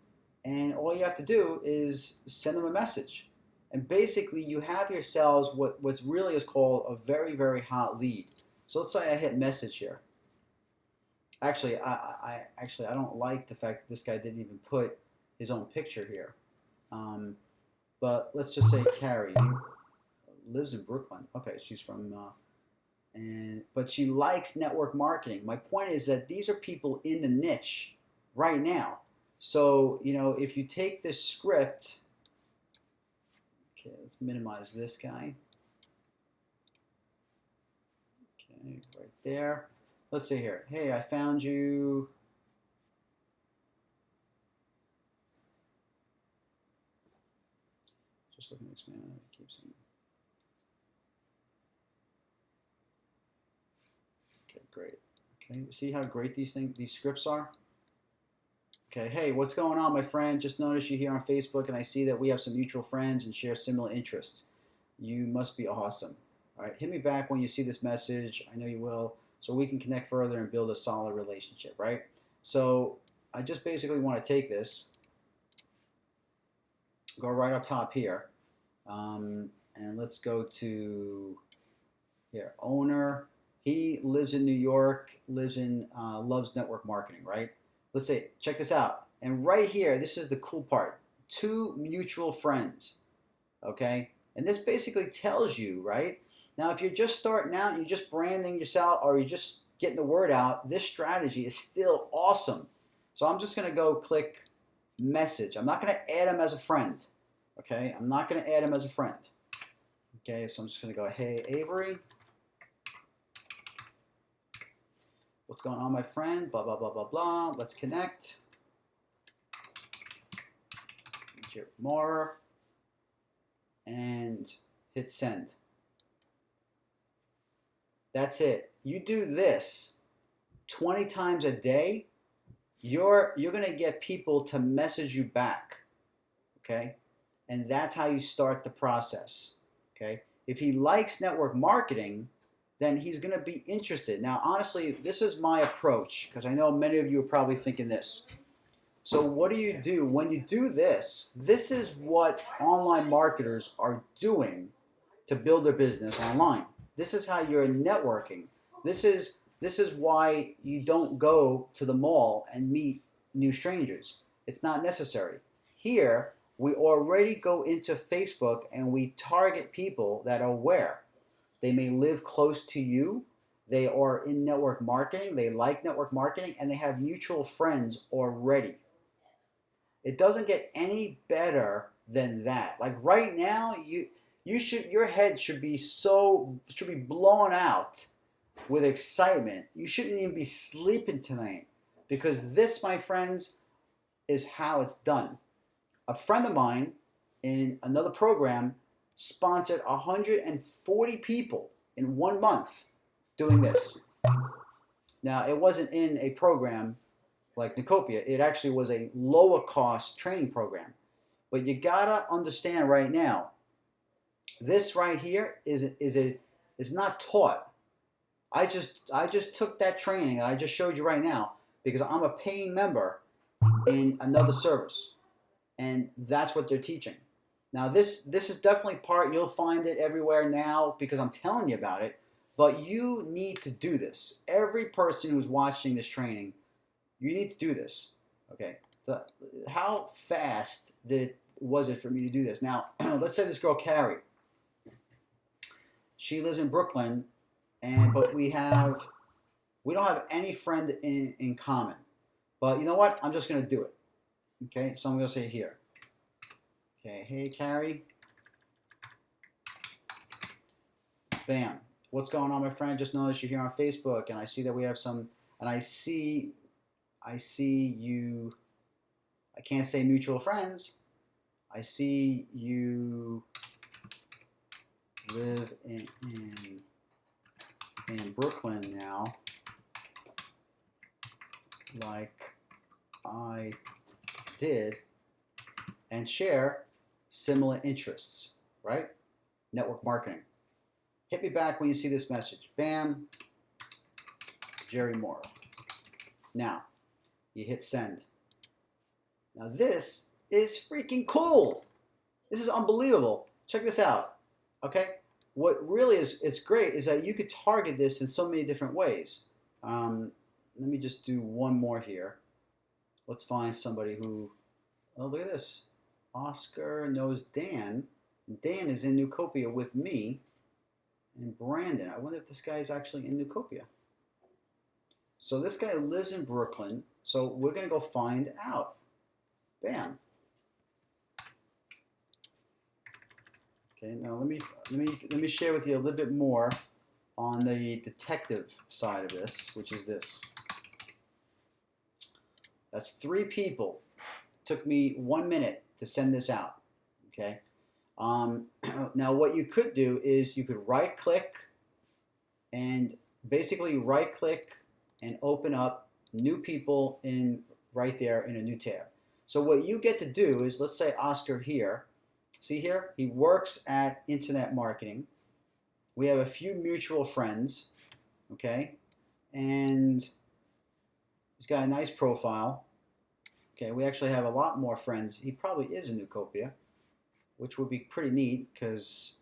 Speaker 1: And all you have to do is send them a message. And basically you have yourselves what's really is called a very, very hot lead. So let's say I hit message here. Actually, I don't like the fact that this guy didn't even put his own picture here. But let's just say Carrie lives in Brooklyn. Okay, she's from, but she likes network marketing. My point is that these are people in the niche right now. So, you know, if you take this script, okay, let's minimize this guy. Okay, right there. Let's see here. Hey, I found you. Just looking to expand. Keep saying. Okay, great. Okay, see how great these scripts are? Okay, hey, what's going on, my friend? Just noticed you here on Facebook, and I see that we have some mutual friends and share similar interests. You must be awesome. All right, hit me back when you see this message. I know you will, so we can connect further and build a solid relationship, right? So I just basically want to take this, go right up top here, and let's go to here, owner. He lives in New York, loves network marketing, right? Let's say, check this out. And right here, this is the cool part. 2 mutual friends, okay? And this basically tells you, right, Now, if you're just starting out, you're just branding yourself, or you're just getting the word out, this strategy is still awesome. So I'm just going to go click message. I'm not going to add him as a friend. Okay, I'm not going to add him as a friend. Okay, so I'm just going to go, hey, Avery. What's going on, my friend? Blah, blah, blah, blah, blah. Let's connect. More. And hit send. That's it. You do this 20 times a day, you're going to get people to message you back. Okay? And that's how you start the process. Okay? If he likes network marketing, then he's going to be interested. Now, honestly, this is my approach, because I know many of you are probably thinking this. So what do you do? When you do this, this is what online marketers are doing to build their business online. This is how you're networking. This is why you don't go to the mall and meet new strangers. It's not necessary. Here, we already go into Facebook and we target people that are where? They may live close to you. They are in network marketing. They like network marketing, and they have mutual friends already. It doesn't get any better than that. Like right now, your head should be blown out with excitement. You shouldn't even be sleeping tonight, because this, my friends, is how it's done. A friend of mine in another program sponsored 140 people in 1 month doing this. Now, it wasn't in a program like Nicopia. It actually was a lower cost training program. But you gotta understand right now, this right here is not taught. I just took that training and I just showed you right now because I'm a paying member in another service, and that's what they're teaching. Now this is definitely part, you'll find it everywhere now because I'm telling you about it, but you need to do this. Every person who's watching this training, you need to do this. Okay, how fast was it for me to do this? Now, let's say this girl Carrie. She lives in Brooklyn, but we don't have any friend in common. But you know what? I'm just going to do it. Okay, so I'm going to say here. Okay, hey Carrie. Bam. What's going on, my friend? Just noticed you're here on Facebook, and I see that we have some, and I see you, I can't say mutual friends. I see you live in Brooklyn now, like I did, and share similar interests, right? Network marketing. Hit me back when you see this message. Bam, Jerry Moore. Now, you hit send. Now this is freaking cool. This is unbelievable. Check this out, okay? What really it's great is that you could target this in so many different ways. Let me just do one more here. Let's find somebody who, oh, look at this. Oscar knows Dan. Dan is in Newcopia with me and Brandon. I wonder if this guy is actually in Newcopia. So this guy lives in Brooklyn. So we're going to go find out. Bam. Okay, now let me share with you a little bit more on the detective side of this, which is this. That's 3 people. Took me 1 minute to send this out. Okay. Now what you could do is you could right click and basically right click and open up new people in right there in a new tab. So what you get to do is, let's say Oscar here. See here, he works at internet marketing. We have a few mutual friends, okay, and he's got a nice profile. Okay, we actually have a lot more friends. He probably is in Newcopia, which would be pretty neat because,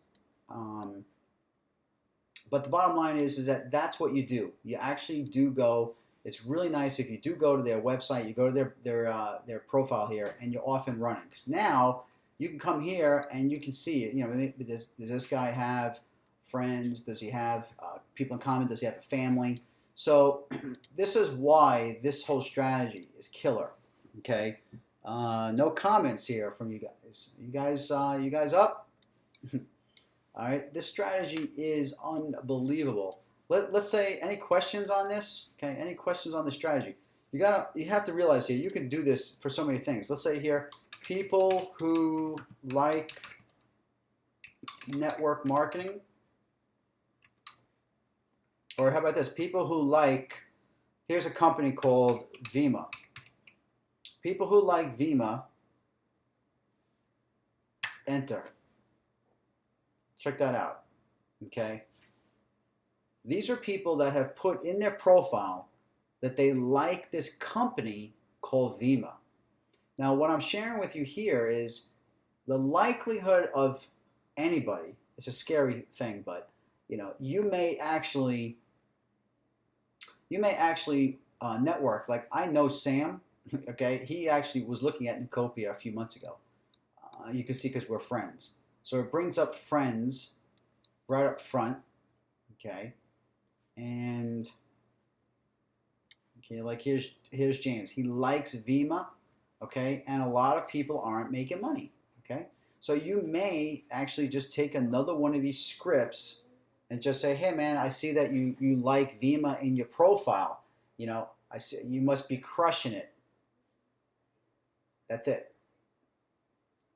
Speaker 1: but the bottom line is that that's what you do. You actually do go. It's really nice if you do go to their website, you go to their profile here, and you're off and running. Because now you can come here and you can see it. You know, does this guy have friends? Does he have people in common? Does he have a family? So this is why this whole strategy is killer. Okay, no comments here from you guys. You guys up? All right, this strategy is unbelievable. Let's say any questions on this. Okay, any questions on the strategy? You have to realize here you can do this for so many things. Let's say here people who like network marketing, or how about this? People who like, here's a company called Vima. People who like Vima, enter. Check that out. Okay. These are people that have put in their profile that they like this company called Vima. Now, what I'm sharing with you here is the likelihood of anybody. It's a scary thing, but you may actually network. Like I know Sam. Okay, he actually was looking at Nucopia a few months ago. You can see because we're friends. So it brings up friends right up front. Okay, and okay, like here's James. He likes Vima. Okay, and a lot of people aren't making money. Okay, so you may actually just take another one of these scripts and just say, hey man, I see that you like Vima in your profile. I see you must be crushing it. That's it.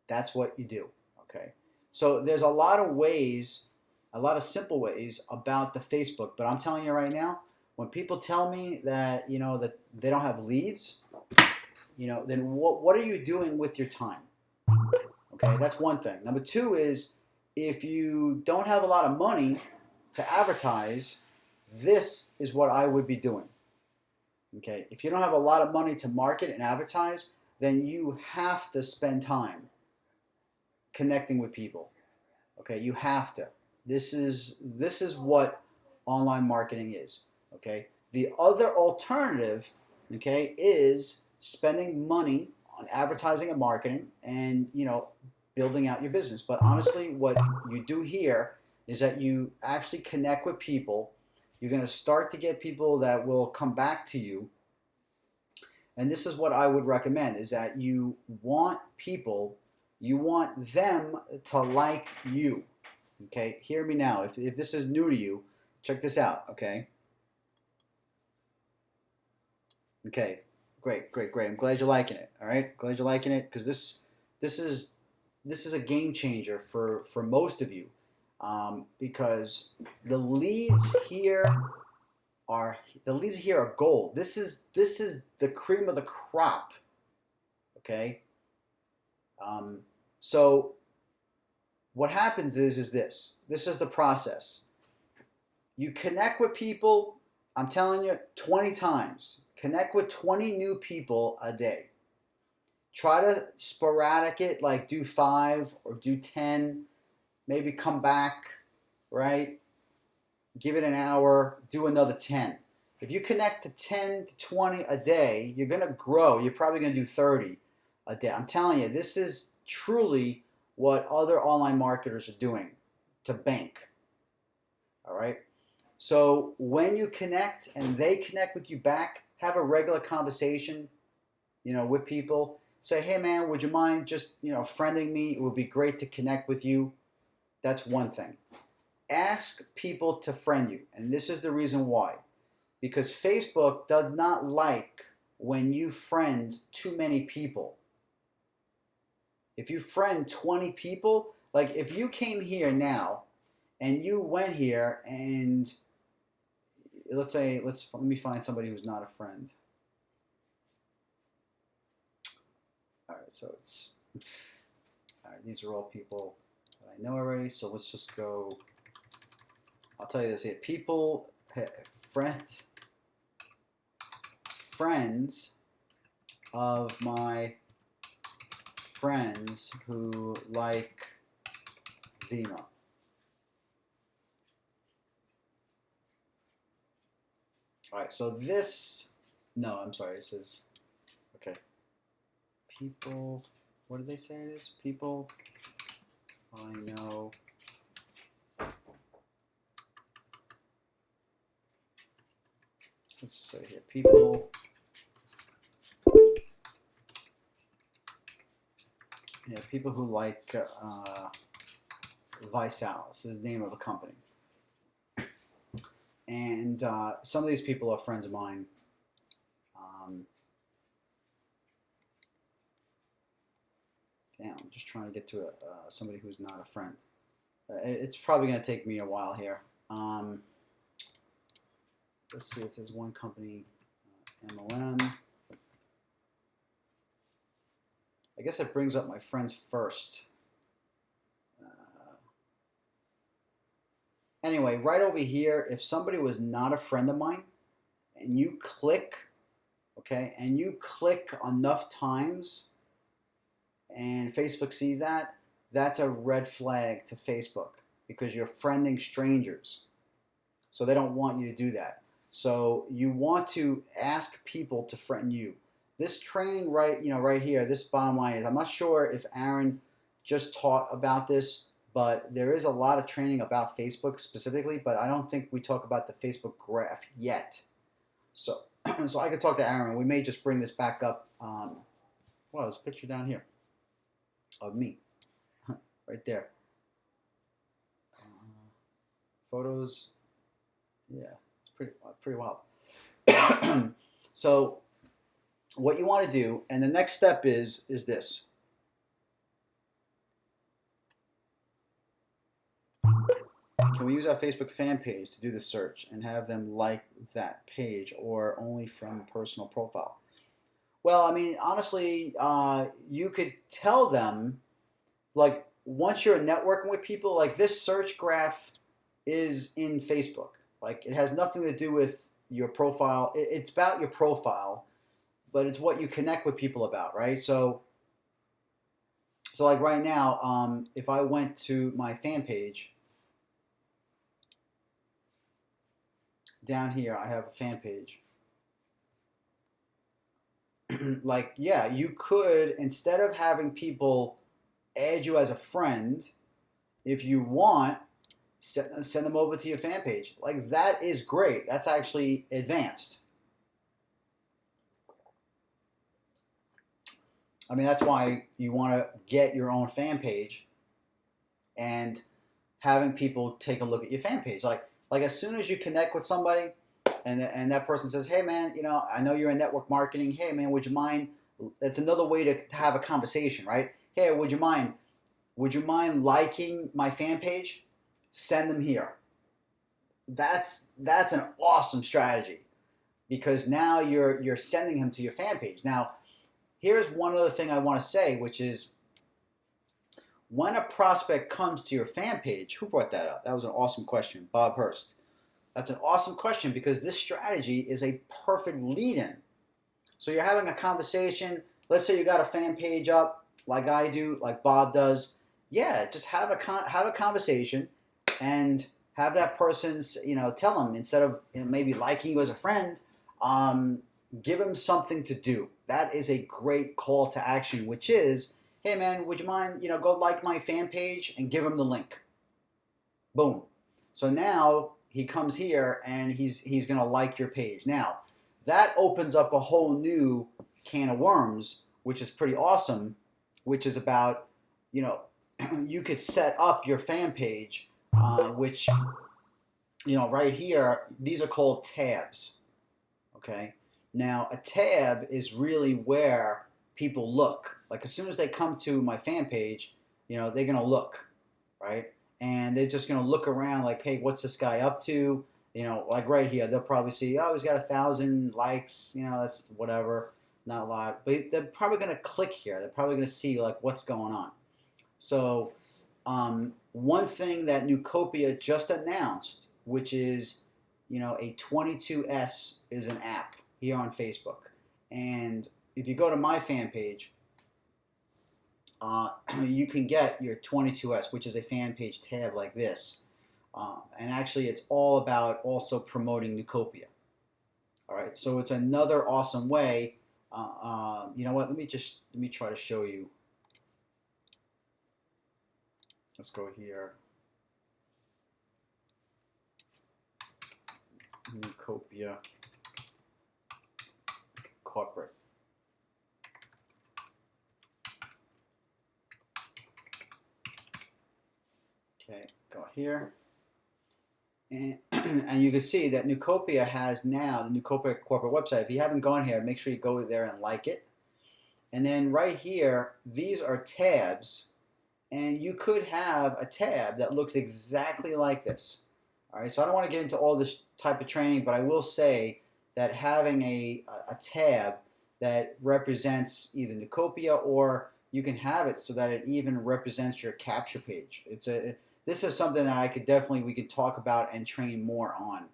Speaker 1: That's what you do. Okay. So there's a lot of ways, a lot of simple ways about the Facebook, but I'm telling you right now, when people tell me that that they don't have leads, then what are you doing with your time? Okay, that's one thing. Number two is if you don't have a lot of money to advertise, this is what I would be doing. Okay, if you don't have a lot of money to market and advertise, then you have to spend time connecting with people. Okay, you have to. This is what online marketing is. Okay, the other alternative, okay, is spending money on advertising and marketing, and building out your business. But honestly, what you do here is that you actually connect with people. You're going to start to get people that will come back to you. And this is what I would recommend, is that you want them to like you. Okay, hear me now. If this is new to you, check this out, okay? Okay, great. I'm glad you're liking it, all right? Glad you're liking it, because this is a game changer for most of you, because the leads here are gold. This is the cream of the crop. Okay. So what happens is this. This is the process. You connect with people. I'm telling you, 20 times. Connect with 20 new people a day. Try to sporadic it, like do 5 or do 10. Maybe come back, right? Give it an hour, do another 10. If you connect to 10 to 20 a day, you're going to grow. You're probably going to do 30 a day. I'm telling you, this is truly what other online marketers are doing to bank. All right? So when you connect and they connect with you back, have a regular conversation, with people. Say, hey man, would you mind just, friending me? It would be great to connect with you. That's one thing. Ask people to friend you. And this is the reason why. Because Facebook does not like when you friend too many people. If you friend 20 people, like if you came here now and you went here and let me find somebody who's not a friend. All right, these are all people that I know already. So let's just go. I'll tell you this here. People, friends of my friends who like Vima. All right, so this, no, I'm sorry, this is, okay. People, what did they say it is? People I know let's just say here, people. Yeah, people who like Visalis is the name of a company. And some of these people are friends of mine. Damn, I'm just trying to get to somebody who's not a friend. It's probably going to take me a while here. Let's see if there's one company, MLM. I guess it brings up my friends first. Anyway, right over here, if somebody was not a friend of mine, and you click, okay, and you click enough times, and Facebook sees that, that's a red flag to Facebook because you're friending strangers. So they don't want you to do that. So you want to ask people to friend you. This training right here, this bottom line is, I'm not sure if Aaron just taught about this, but there is a lot of training about Facebook specifically, but I don't think we talk about the Facebook graph yet. So I could talk to Aaron. We may just bring this back up. Well, there's a picture down here of me right there. Photos. Yeah, it's pretty wild. So what you want to do, and the next step is this. Can we use our Facebook fan page to do the search and have them like that page or only from personal profile? Well, I mean, honestly, you could tell them, like, once you're networking with people, like this search graph is in Facebook. Like, it has nothing to do with your profile. It's about your profile, but it's what you connect with people about, right? So like right now, if I went to my fan page, down here, I have a fan page. Like, yeah, you could, instead of having people add you as a friend, if you want, send them over to your fan page. Like, that is great. That's actually advanced. I mean, that's why you want to get your own fan page and having people take a look at your fan page. Like as soon as you connect with somebody and that person says, hey, man, I know you're in network marketing. Hey, man, would you mind? That's another way to have a conversation, right? Hey, would you mind liking my fan page? Send them here. That's an awesome strategy because now you're sending him to your fan page. Now, here's one other thing I want to say, which is when a prospect comes to your fan page, who brought that up? That was an awesome question, Bob Hurst. That's an awesome question because this strategy is a perfect lead-in. So you're having a conversation. Let's say you got a fan page up, like I do, like Bob does. Yeah, just have a conversation, and have that person, tell them instead of maybe liking you as a friend, give them something to do. That is a great call to action, which is, hey man, would you mind, go like my fan page and give him the link. Boom. So now he comes here and he's going to like your page. Now, that opens up a whole new can of worms, which is pretty awesome, which is about, you could set up your fan page, which, right here, these are called tabs. Okay. Now, a tab is really where people look. Like, as soon as they come to my fan page, they're going to look, right? And they're just going to look around like, hey, what's this guy up to? Like right here, they'll probably see, oh, he's got 1,000 likes. That's whatever, not a lot. But they're probably going to click here. They're probably going to see, like, what's going on. So one thing that Newcopia just announced, which is, a 22S is an app here on Facebook. And if you go to my fan page, you can get your 22S, which is a fan page tab like this. And actually, it's all about also promoting Newcopia. All right, so it's another awesome way. You know what? Let me try to show you. Let's go here. Newcopia. corporate. Okay, go here. And, and you can see that Newcopia has now the Newcopia corporate website. If you haven't gone here, make sure you go there and like it. And then right here, these are tabs. And you could have a tab that looks exactly like this. All right, so I don't want to get into all this type of training, but I will say that having a tab that represents either Newcopia, or you can have it so that it even represents your capture page. This is something that we could talk about and train more on.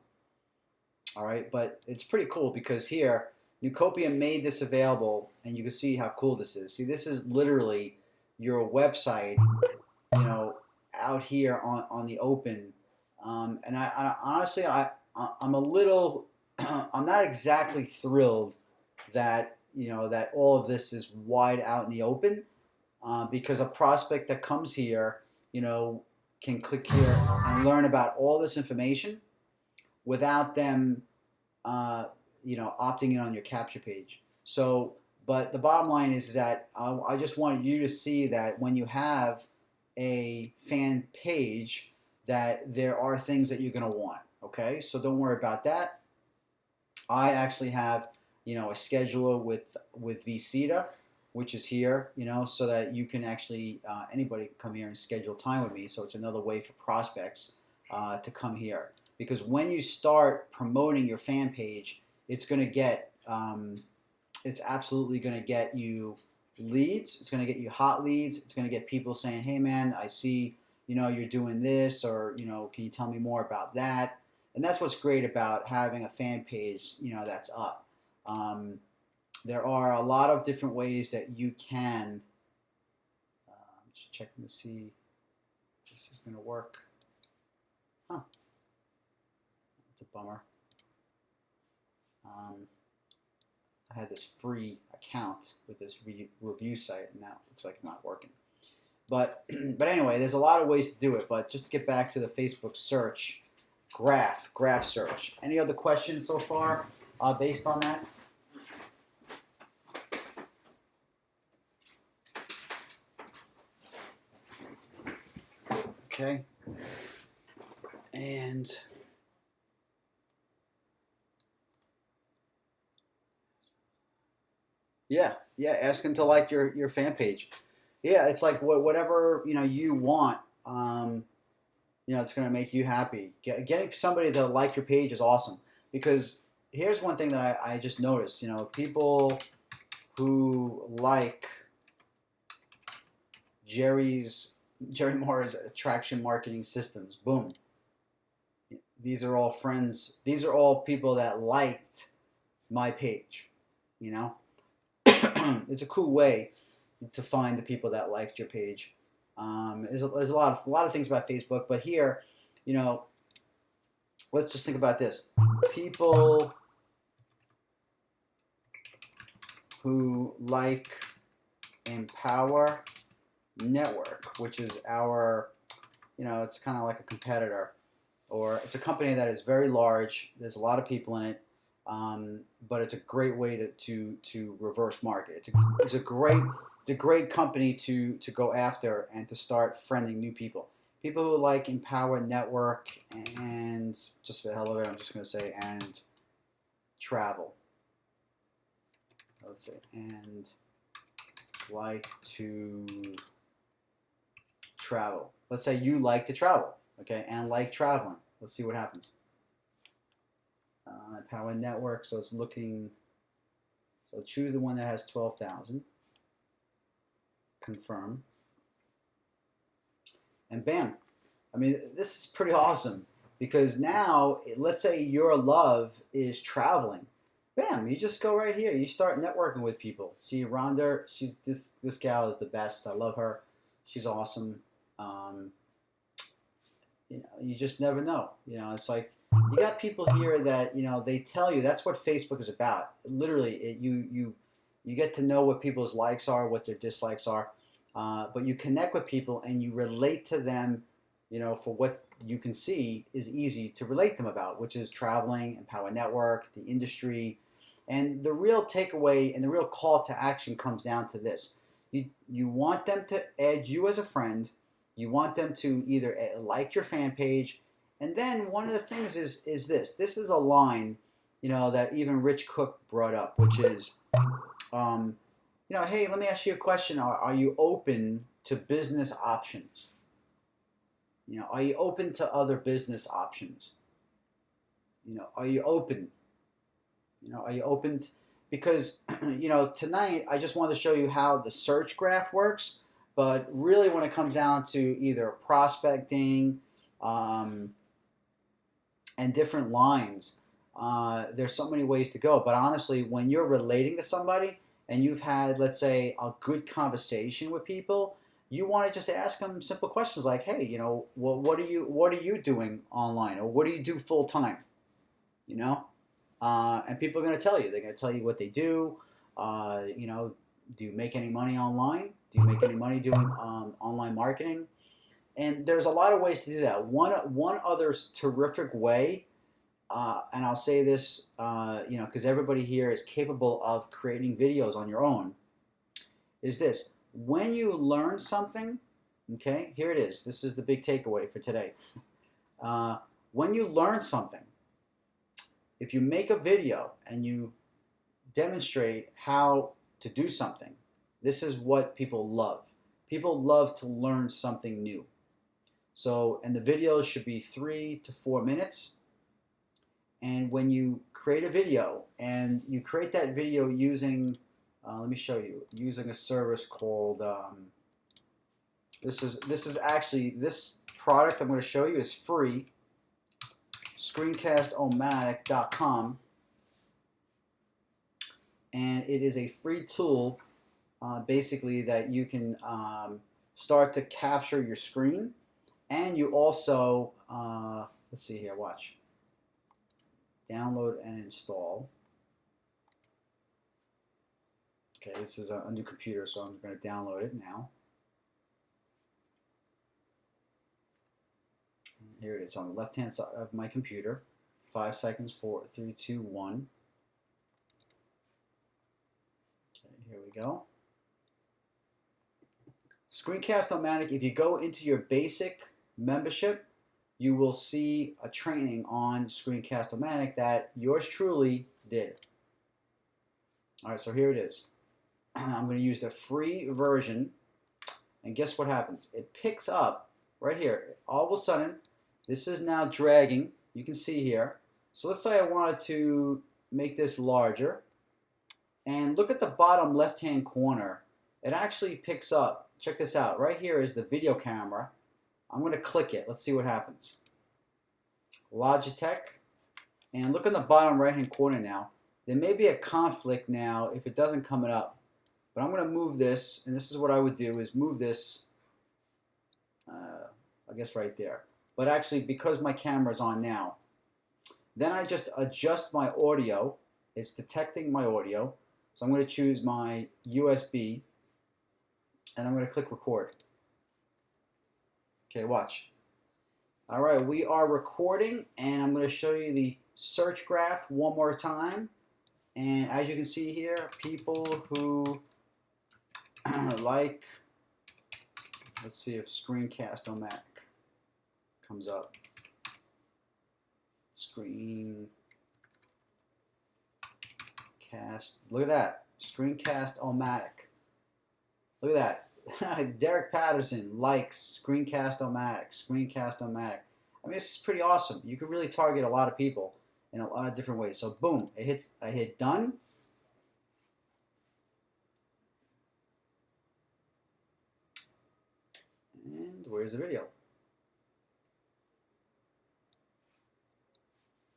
Speaker 1: All right, but it's pretty cool because here, Newcopia made this available, and you can see how cool this is. See, this is literally your website, out here on the open. And I honestly, I'm a little, I'm not exactly thrilled that that all of this is wide out in the open, because a prospect that comes here, can click here and learn about all this information without them, opting in on your capture page. So, but the bottom line is that I just wanted you to see that when you have a fan page, that there are things that you're going to want. Okay, so don't worry about that. I actually have, a scheduler with vCita, which is here, so that you can actually, anybody can come here and schedule time with me. So it's another way for prospects to come here. Because when you start promoting your fan page, it's going to get, it's absolutely going to get you leads. It's going to get you hot leads. It's going to get people saying, hey man, I see, you're doing this, or, can you tell me more about that? And that's what's great about having a fan page, that's up. There are a lot of different ways that you can, just checking to see if this is going to work. Huh. It's a bummer. I had this free account with this review site, and that looks like it's not working. But anyway, there's a lot of ways to do it. But just to get back to the Facebook search, graph search. Any other questions so far based on that? Okay. And yeah, ask him to like your fan page. Yeah, it's like whatever you want. It's going to make you happy. Getting somebody to like your page is awesome, because here's one thing that I just noticed. People who like Jerry Moore's attraction marketing systems. Boom. These are all friends. These are all people that liked my page. It's a cool way to find the people that liked your page. There's a lot of things about Facebook, but here, let's just think about this. People who like Empower Network, which is our, it's kind of like a competitor, or it's a company that is very large. There's a lot of people in it, but it's a great way to reverse market. It's a great company to go after and to start friending new people. People who like Empower Network, and just for the hell of it, I'm just going to say, and travel. Let's see, and like to travel. Let's say you like to travel, okay, and like traveling. Let's see what happens. Empower Network, so it's looking, so choose the one that has 12,000. Confirm. And bam. I mean, this is pretty awesome, because now, let's say your love is traveling. Bam, you just go right here. You start networking with people. See, Rhonda, this gal is the best. I love her. She's awesome. You just never know. It's like, you got people here that, they tell you. That's what Facebook is about. Literally, you get to know what people's likes are, what their dislikes are. But you connect with people and you relate to them, for what you can see is easy to relate them about, which is traveling, Empower Network, the industry. And the real takeaway and the real call to action comes down to this. You want them to add you as a friend. You want them to either like your fan page. And then one of the things is this. This is a line, that even Rich Cook brought up, which is, hey, let me ask you a question. Are you open to business options? Are you open to other business options? Are you open? Are you open? Because, tonight I just wanted to show you how the search graph works. But really when it comes down to either prospecting and different lines, there's so many ways to go. But honestly, when you're relating to somebody and you've had, let's say, a good conversation with people, you want to just ask them simple questions like, hey, what are you doing online, or what do you do full time? And people are going to tell you. They're going to tell you what they do. Do you make any money online? Do you make any money doing online marketing? And there's a lot of ways to do that. One other terrific way, and I'll say this, because everybody here is capable of creating videos on your own, is this. When you learn something, okay, here it is. This is the big takeaway for today. When you learn something, if you make a video and you demonstrate how to do something, this is what people love. People love to learn something new. So, and the videos should be 3 to 4 minutes. And when you create a video, and you create that video using, let me show you, using a service called, this is actually, this product I'm going to show you is free, screencast-o-matic.com. And it is a free tool, basically, that you can start to capture your screen. And you also, let's see here, watch. Download and install. Okay, this is a new computer, so I'm going to download it now. Here it is on the left-hand side of my computer. 5 seconds, 4, 3, 2, 1. Okay, here we go. Screencast-O-Matic, if you go into your basic membership, you will see a training on Screencast-O-Matic that yours truly did. All right, so here it is. I'm going to use the free version, and guess what happens? It picks up right here. All of a sudden, this is now dragging. You can see here. So let's say I wanted to make this larger, and look at the bottom left-hand corner. It actually picks up. Check this out. Right here is the video camera. I'm going to click it. Let's see what happens. Logitech. And look in the bottom right-hand corner now. There may be a conflict now if it doesn't come up. But I'm going to move this, and this is what I would do, is move this, I guess right there. But actually, because my camera's on now, then I just adjust my audio. It's detecting my audio. So I'm going to choose my USB, and I'm going to click record. Okay, watch. All right, we are recording, and I'm going to show you the search graph one more time. And as you can see here, people who like, let's see if Screencast-O-Matic comes up. Screencast, look at that, Screencast-O-Matic. Look at that. Derek Patterson likes Screencast-O-Matic, Screencast-O-Matic. I mean, this is pretty awesome. You can really target a lot of people in a lot of different ways. So boom, I hit done. And where's the video?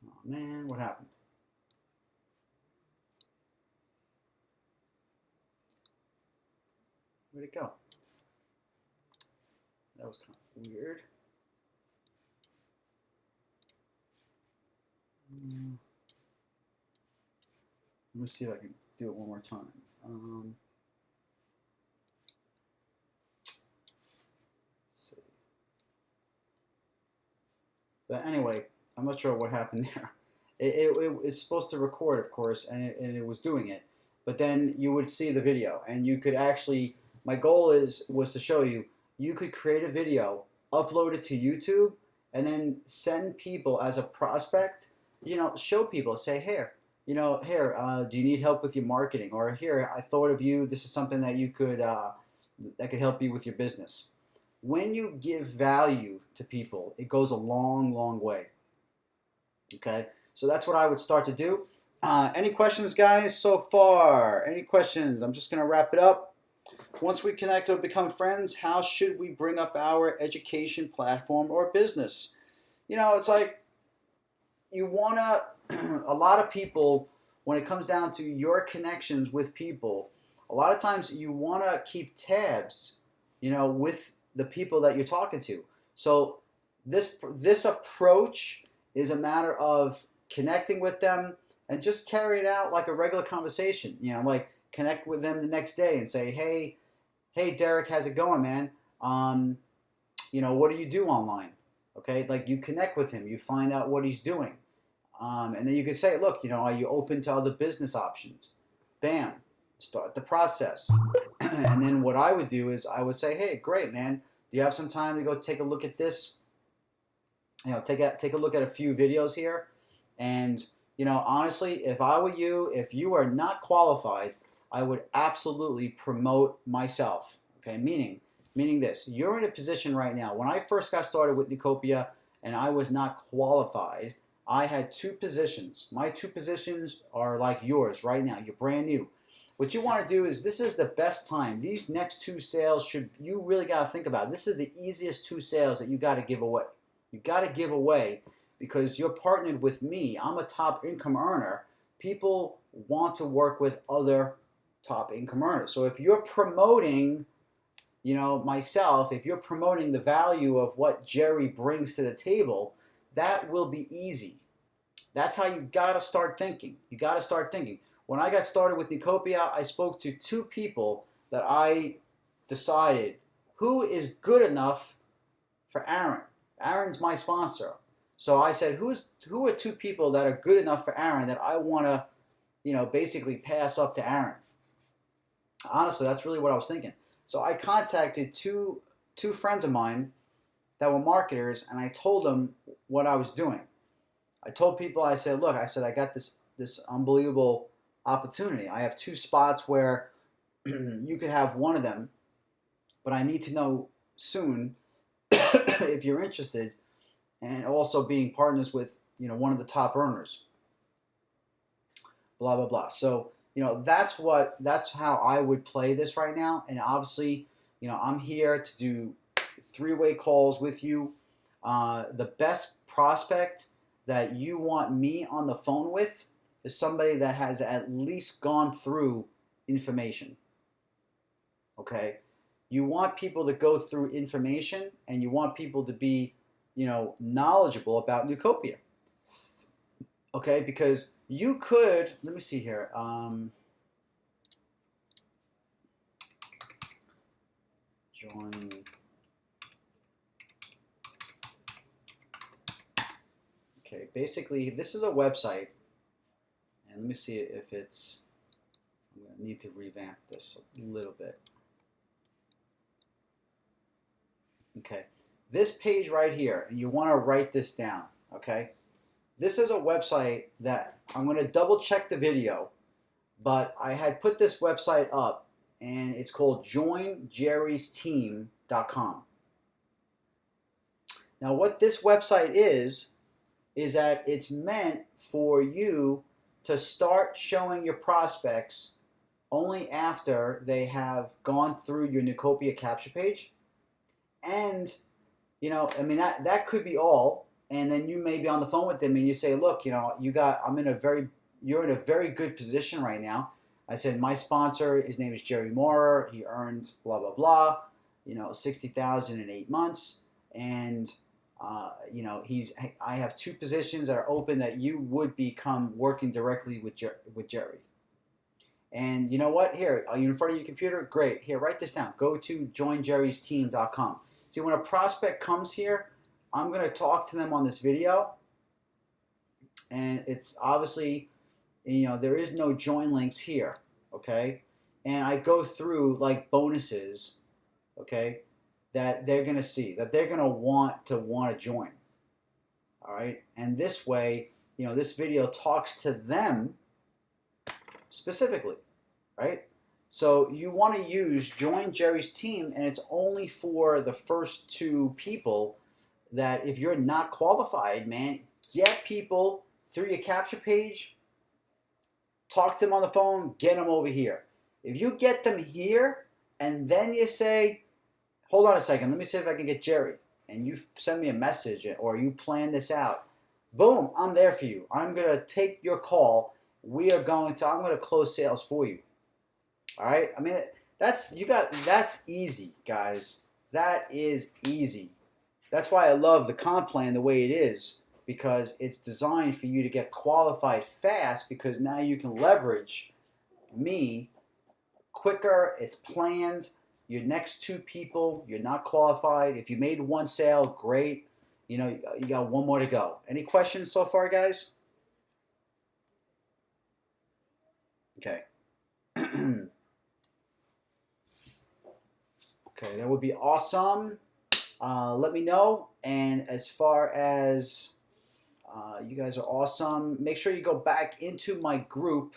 Speaker 1: Oh man, what happened? Where'd it go? That was kind of weird. Let me see if I can do it one more time. Let's see. But anyway, I'm not sure what happened there. It's supposed to record, of course, and it was doing it. But then you would see the video, and you could actually. My goal was to show you you could create a video, upload it to YouTube, and then send people as a prospect. Show people, say, here, do you need help with your marketing? Or here, I thought of you. This is something that you could that could help you with your business. When you give value to people, it goes a long, long way. Okay, so that's what I would start to do. Any questions, guys, so far? Any questions? I'm just going to wrap it up. Once we connect or become friends, how should we bring up our education platform or business? It's like you want to, a lot of people, when it comes down to your connections with people, a lot of times you want to keep tabs, with the people that you're talking to. So this approach is a matter of connecting with them and just carry it out like a regular conversation. Like connect with them the next day and say, hey, Derek, how's it going, man? What do you do online? Okay, like you connect with him, you find out what he's doing, and then you could say, look, are you open to other business options? Bam, start the process. And then what I would do is I would say, hey, great, man. Do you have some time to go take a look at this? Take a look at a few videos here. And, honestly, if I were you, if you are not qualified, I would absolutely promote myself. Okay, meaning this. You're in a position right now. When I first got started with Nucopia and I was not qualified, I had 2 positions. My 2 positions are like yours right now. You're brand new. What you want to do is, this is the best time. These next 2 sales you really got to think about. This is the easiest 2 sales that you got to give away. You got to give away because you're partnered with me. I'm a top income earner. People want to work with other top income earners. So if you're promoting, myself, if you're promoting the value of what Jerry brings to the table, that will be easy. That's how you got to start thinking. You got to start thinking. When I got started with Nucopia, I spoke to 2 people that I decided who is good enough for Aaron. Aaron's my sponsor. So I said, who are 2 people that are good enough for Aaron that I want to, basically pass up to Aaron? Honestly, that's really what I was thinking. So I contacted two friends of mine that were marketers, and I told them what I was doing. I told people, I said, look, I got this unbelievable opportunity. I have 2 spots where you could have one of them, but I need to know soon if you're interested, and also being partners with one of the top earners. Blah blah blah. So that's how I would play this right now. And obviously, I'm here to do 3-way calls with you. The best prospect that you want me on the phone with is somebody that has at least gone through information. Okay? You want people to go through information, and you want people to be, knowledgeable about Nucopia. Okay? Because you could, let me see here. Join. Okay, basically, this is a website. And let me see if it's, I'm going to need to revamp this a little bit. Okay, this page right here, and you want to write this down, okay? This is a website that I'm going to double check the video, but I had put this website up, and it's called joinjerrysteam.com. Now, what this website is that it's meant for you to start showing your prospects only after they have gone through your Nucopia capture page. And, that could be all. And then you may be on the phone with them and you say, look, you're in a very good position right now. I said, my sponsor, his name is Jerry Moorer. He earned blah, blah, blah, $60,000 in 8 months. And, I have 2 positions that are open that you would become working directly with Jerry. And you know what? Here, are you in front of your computer? Great. Here, write this down. Go to joinjerrysteam.com. See, when a prospect comes here, I'm going to talk to them on this video. and it's obviously, there is no join links here, okay? And I go through like bonuses, okay, that they're gonna see, that they're gonna want to join. All right, and this way, this video talks to them specifically, right? So you want to use join Jerry's team, and it's only for the first 2 people. That if you're not qualified, man, get people through your capture page, talk to them on the phone, get them over here. If you get them here and then you say, hold on a second, let me see if I can get Jerry, and you send me a message or you plan this out, boom, I'm there for you. I'm going to take your call. I'm going to close sales for you. All right? I mean, that's easy, guys. That is easy. That's why I love the comp plan the way it is, because it's designed for you to get qualified fast, because now you can leverage me quicker. It's planned. Your next 2 people, you're not qualified. If you made 1 sale, great. You got 1 more to go. Any questions so far, guys? Okay. Okay, that would be awesome. Let me know. And as far as you guys are awesome, make sure you go back into my group.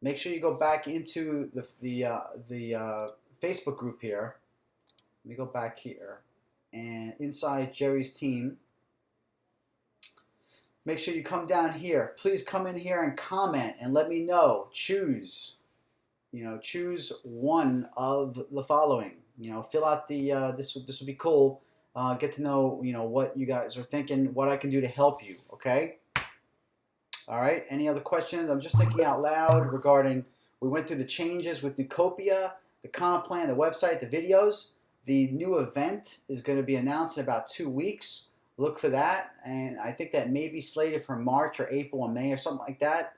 Speaker 1: Make sure you go back into the Facebook group here. Let me go back here, and inside Jerry's team, make sure you come down here. Please come in here and comment and let me know. Choose one of the following. Fill out the this would be cool. Get to know what you guys are thinking, what I can do to help you. Okay. All right. Any other questions? I'm just thinking out loud regarding. We went through the changes with Nucopia, the comp plan, the website, the videos. The new event is going to be announced in about 2 weeks. Look for that, and I think that may be slated for March or April or May or something like that.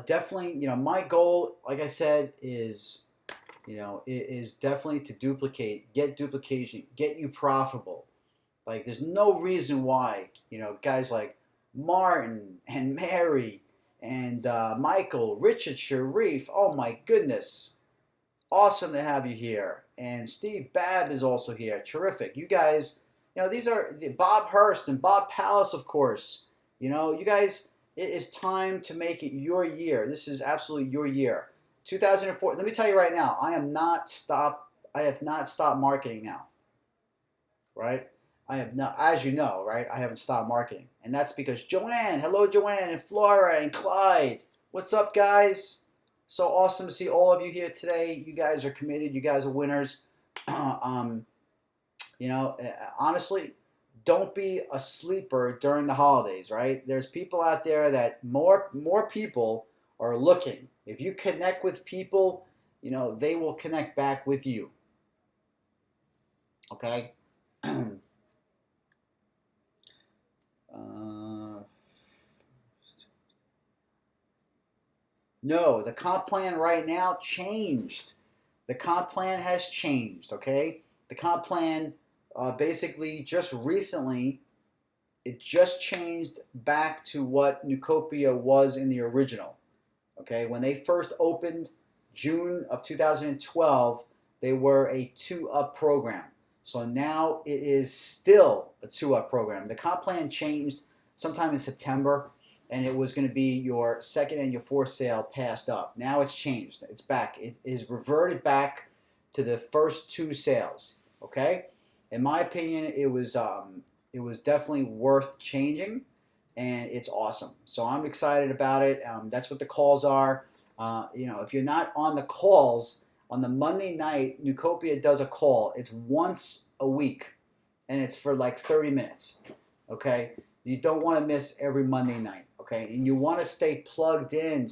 Speaker 1: Definitely, my goal, like I said, is definitely to get duplication, get you profitable. Like, there's no reason why, guys like Martin and Mary and Michael, Richard, Sharif, oh my goodness. Awesome to have you here. And Steve Babb is also here. Terrific. You guys, these are Bob Hurst and Bob Palace, of course. You guys, it is time to make it your year. This is absolutely your year. 2004. Let me tell you right now, I have not stopped marketing now. Right? I have not, as you know, right? I haven't stopped marketing. And that's because Joanne, hello Joanne, and Flora and Clyde. What's up, guys? So awesome to see all of you here today. You guys are committed. You guys are winners. Honestly, don't be a sleeper during the holidays, right? There's people out there that more people are looking. If you connect with people, they will connect back with you. Okay? No, the comp plan right now changed. The comp plan has changed, okay? The comp plan basically just recently, it just changed back to what Nucopia was in the original, okay? When they first opened June of 2012, they were a 2-up program. So now it is still a 2-up program. The comp plan changed sometime in September, and it was going to be your 2nd and your 4th sale passed up. Now it's changed. It's back. It is reverted back to the first 2 sales. Okay? In my opinion, it was definitely worth changing, and it's awesome. So I'm excited about it. That's what the calls are. If you're not on the calls, on the Monday night, Nucopia does a call. It's once a week, and it's for like 30 minutes. Okay? You don't want to miss every Monday night. Okay, and you want to stay plugged in.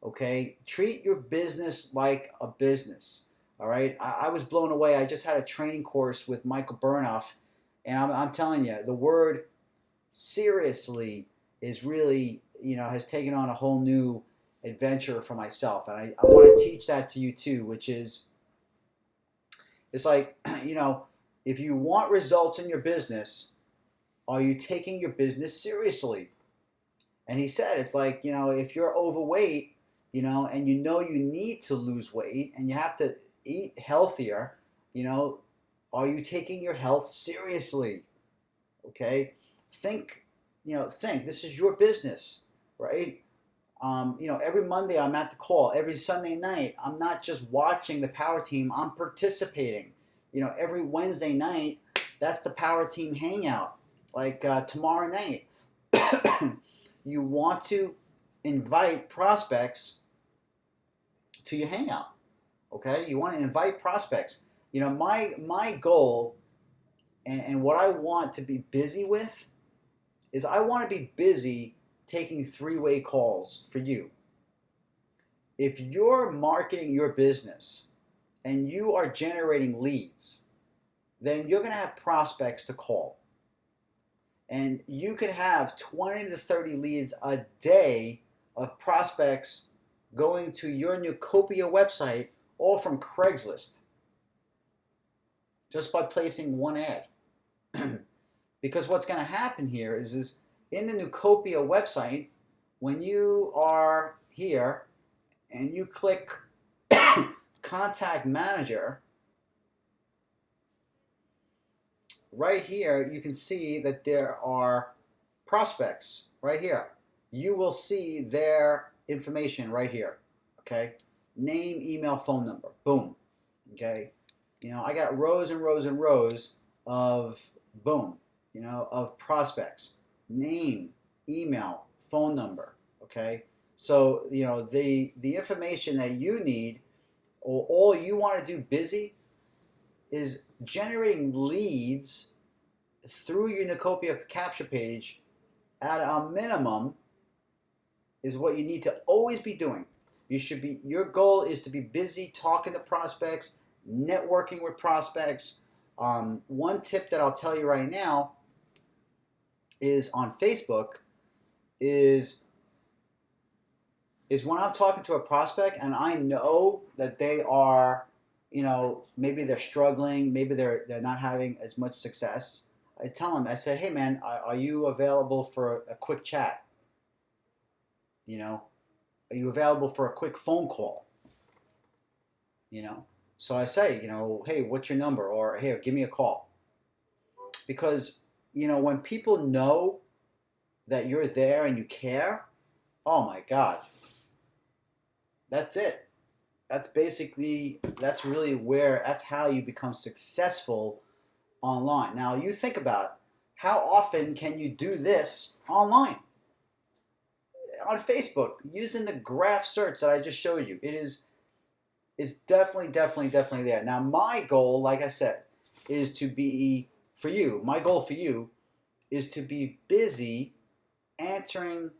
Speaker 1: Okay, treat your business like a business. All right, I was blown away. I just had a training course with Michael Burnoff, and I'm telling you, the word seriously is really, has taken on a whole new adventure for myself, and I want to teach that to you too, which is, it's like, if you want results in your business, Are you taking your business seriously? And he said, it's like, if you're overweight, and you need to lose weight and you have to eat healthier, are you taking your health seriously? Okay? Think this is your business, right? Every Monday I'm at the call. Every Sunday night, I'm not just watching the Power Team, I'm participating. Every Wednesday night, that's the Power Team hangout. Like tomorrow night, you want to invite prospects to your hangout. Okay? You want to invite prospects. My goal and what I want to be busy with is I want to be busy taking three-way calls for you. If you're marketing your business and you are generating leads, then you're going to have prospects to call. And you could have 20 to 30 leads a day of prospects going to your Newcopia website, all from Craigslist, just by placing one ad. Because what's going to happen here is in the Newcopia website, when you are here and you click Contact Manager, right here you can see that there are prospects right here. You will see their information right here. Okay, name, email, phone number. Boom. Okay, I got rows and rows and rows of boom. Of prospects, name, email, phone number. Okay, so the information that you need, or all you want to do busy, is generating leads through your Newcopia capture page at a minimum is what you need to always be doing. Your goal is to be busy talking to prospects, networking with prospects. One tip that I'll tell you right now is on Facebook is when I'm talking to a prospect and I know that they are, maybe they're struggling, maybe they're not having as much success. I tell them, I say, hey man, are you available for a quick chat? Are you available for a quick phone call? So I say, hey, what's your number? Or hey, give me a call. Because, when people know that you're there and you care, oh my God, that's it. That's how you become successful online. Now you think about how often can you do this online? On Facebook, using the graph search that I just showed you. It's definitely there. Now my goal, like I said, is to be, for you, my goal for you is to be busy answering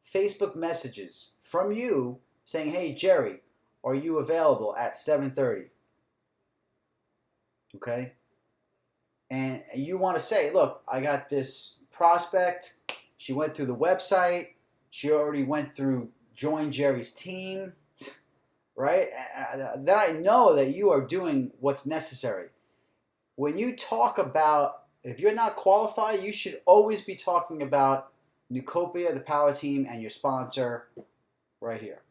Speaker 1: Facebook messages from you saying, hey Jerry, are you available at 7:30? Okay? And you want to say, look, I got this prospect. She went through the website. She already went through Join Jerry's team. Right? Then I know that you are doing what's necessary. When you talk about, if you're not qualified, you should always be talking about Newcopia, the Power Team, and your sponsor right here.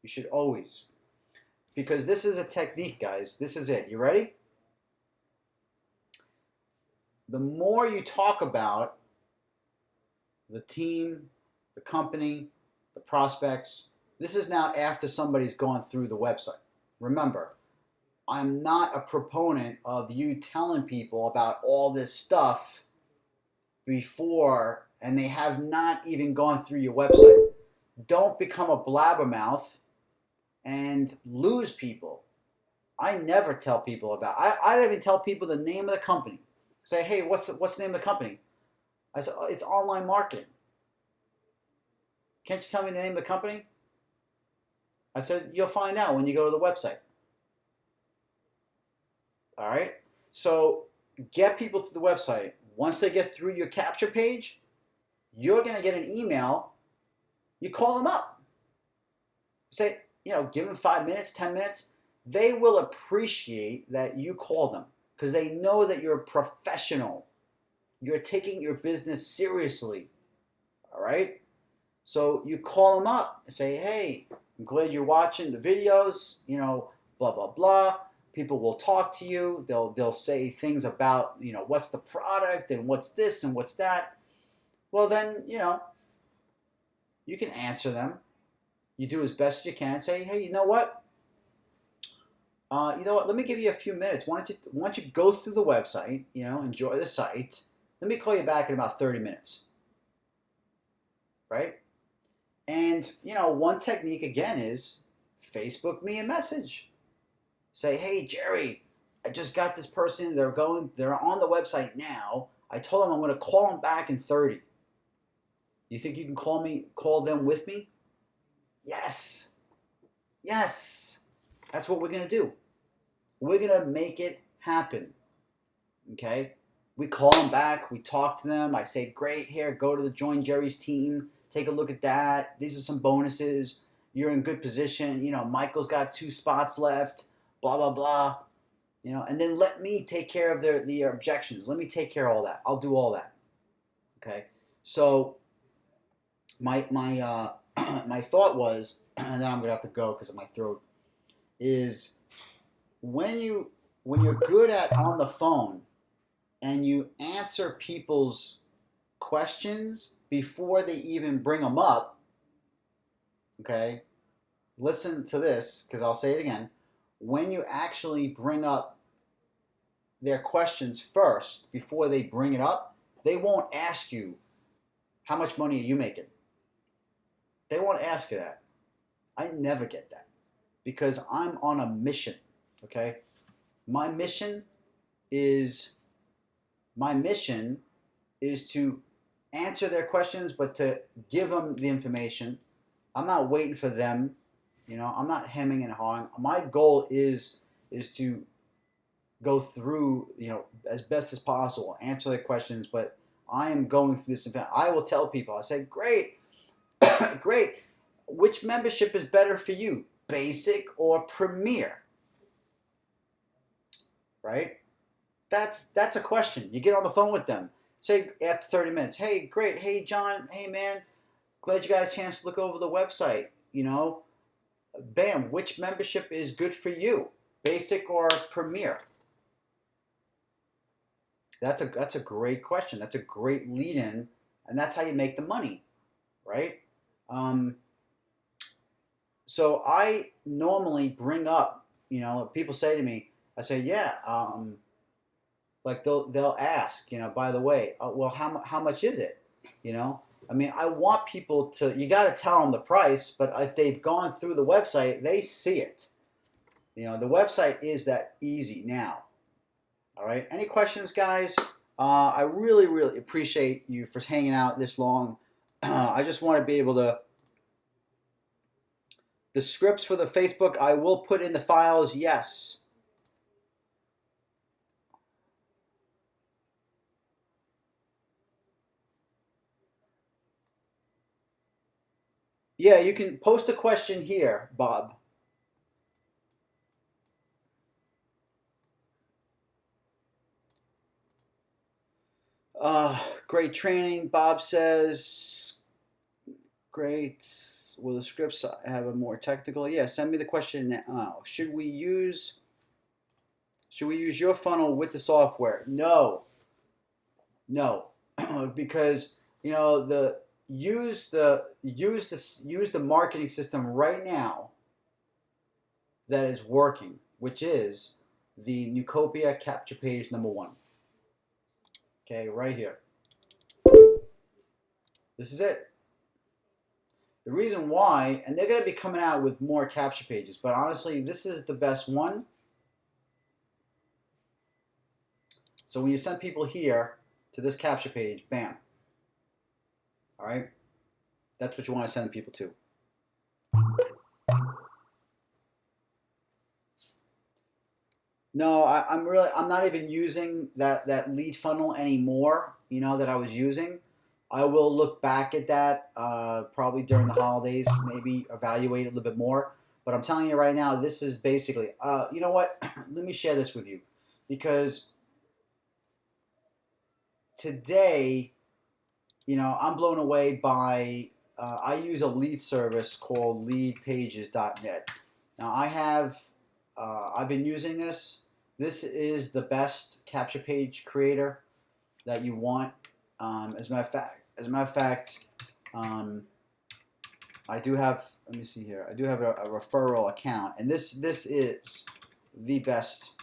Speaker 1: You should always. Because this is a technique, guys. This is it. You ready? The more you talk about the team, the company, the prospects, this is now after somebody's gone through the website. Remember, I'm not a proponent of you telling people about all this stuff before and they have not even gone through your website. Don't become a blabbermouth and lose people. I never tell people about. I don't even tell people the name of the company. Say, hey, what's the name of the company? I said, oh, it's online marketing. Can't you tell me the name of the company? I said, you'll find out when you go to the website. All right? So get people to the website. Once they get through your capture page, you're going to get an email. You call them up. Say, give them 5 minutes, 10 minutes. They will appreciate that you call them because they know that you're a professional. you're taking your business seriously. All right? So you call them up and say, hey, I'm glad you're watching the videos, blah, blah, blah. People will talk to you. They'll say things about, what's the product and what's this and what's that. Well, then, you can answer them. You do as best as you can. Say, hey, you know what? Let me give you a few minutes. Why don't you go through the website, enjoy the site. Let me call you back in about 30 minutes. Right? And, one technique, again, is Facebook me a message. Say, hey, Jerry, I just got this person. They're on the website now. I told them I'm going to call them back in 30. You think you can call them with me? Yes. Yes. That's what we're going to do. We're going to make it happen. Okay? We call them back. We talk to them. I say, great, here, go to the Join Jerry's team. Take a look at that. These are some bonuses. You're in good position. Michael's got 2 spots left. Blah, blah, blah. And then let me take care of the objections. Let me take care of all that. I'll do all that. Okay? So my my thought was, and then I'm going to have to go because of my throat, is when you're good at on the phone and you answer people's questions before they even bring them up, okay, listen to this because I'll say it again. When you actually bring up their questions first before they bring it up, they won't ask you, how much money are you making? They won't ask you that. I never get that because I'm on a mission, okay? My mission is to answer their questions, but to give them the information. I'm not waiting for them. I'm not hemming and hawing. My goal is to go through, as best as possible, answer their questions, but I am going through this event. I will tell people, I say, great, great. Which membership is better for you, basic or premier? Right? That's a question. You get on the phone with them. Say after 30 minutes, hey, great. Hey, John. Hey, man. Glad you got a chance to look over the website. Bam. Which membership is good for you, basic or premier? That's a great question. That's a great lead-in, and that's how you make the money, right? So I normally bring up, people say to me, I say, yeah, like they'll ask, by the way, well, how much is it? I want people to, you got to tell them the price, but if they've gone through the website, they see it. The website is that easy now. All right. Any questions, guys? I really, really appreciate you for hanging out this long. I just want to be able to, the scripts for the Facebook, I will put in the files, yes. Yeah, you can post a question here, Bob. Great training, Bob says. Great. Will the scripts have a more technical? Yeah, send me the question now. Should we use your funnel with the software? No, because use the marketing system right now that is working, which is the Nucopia capture page #1. Okay, right here. This is it. The reason why, and they're going to be coming out with more capture pages, but honestly, this is the best one. So when you send people here to this capture page, bam. All right? That's what you want to send people to. No, I'm not even using that lead funnel anymore, that I was using. I will look back at that probably during the holidays, maybe evaluate it a little bit more. But I'm telling you right now, this is basically, you know what? Let me share this with you because today, I'm blown away by. I use a lead service called leadpages.net. Now I've been using this. This is the best capture page creator that you want. As a matter of fact, I do have. Let me see here. I do have a referral account, and this is the best.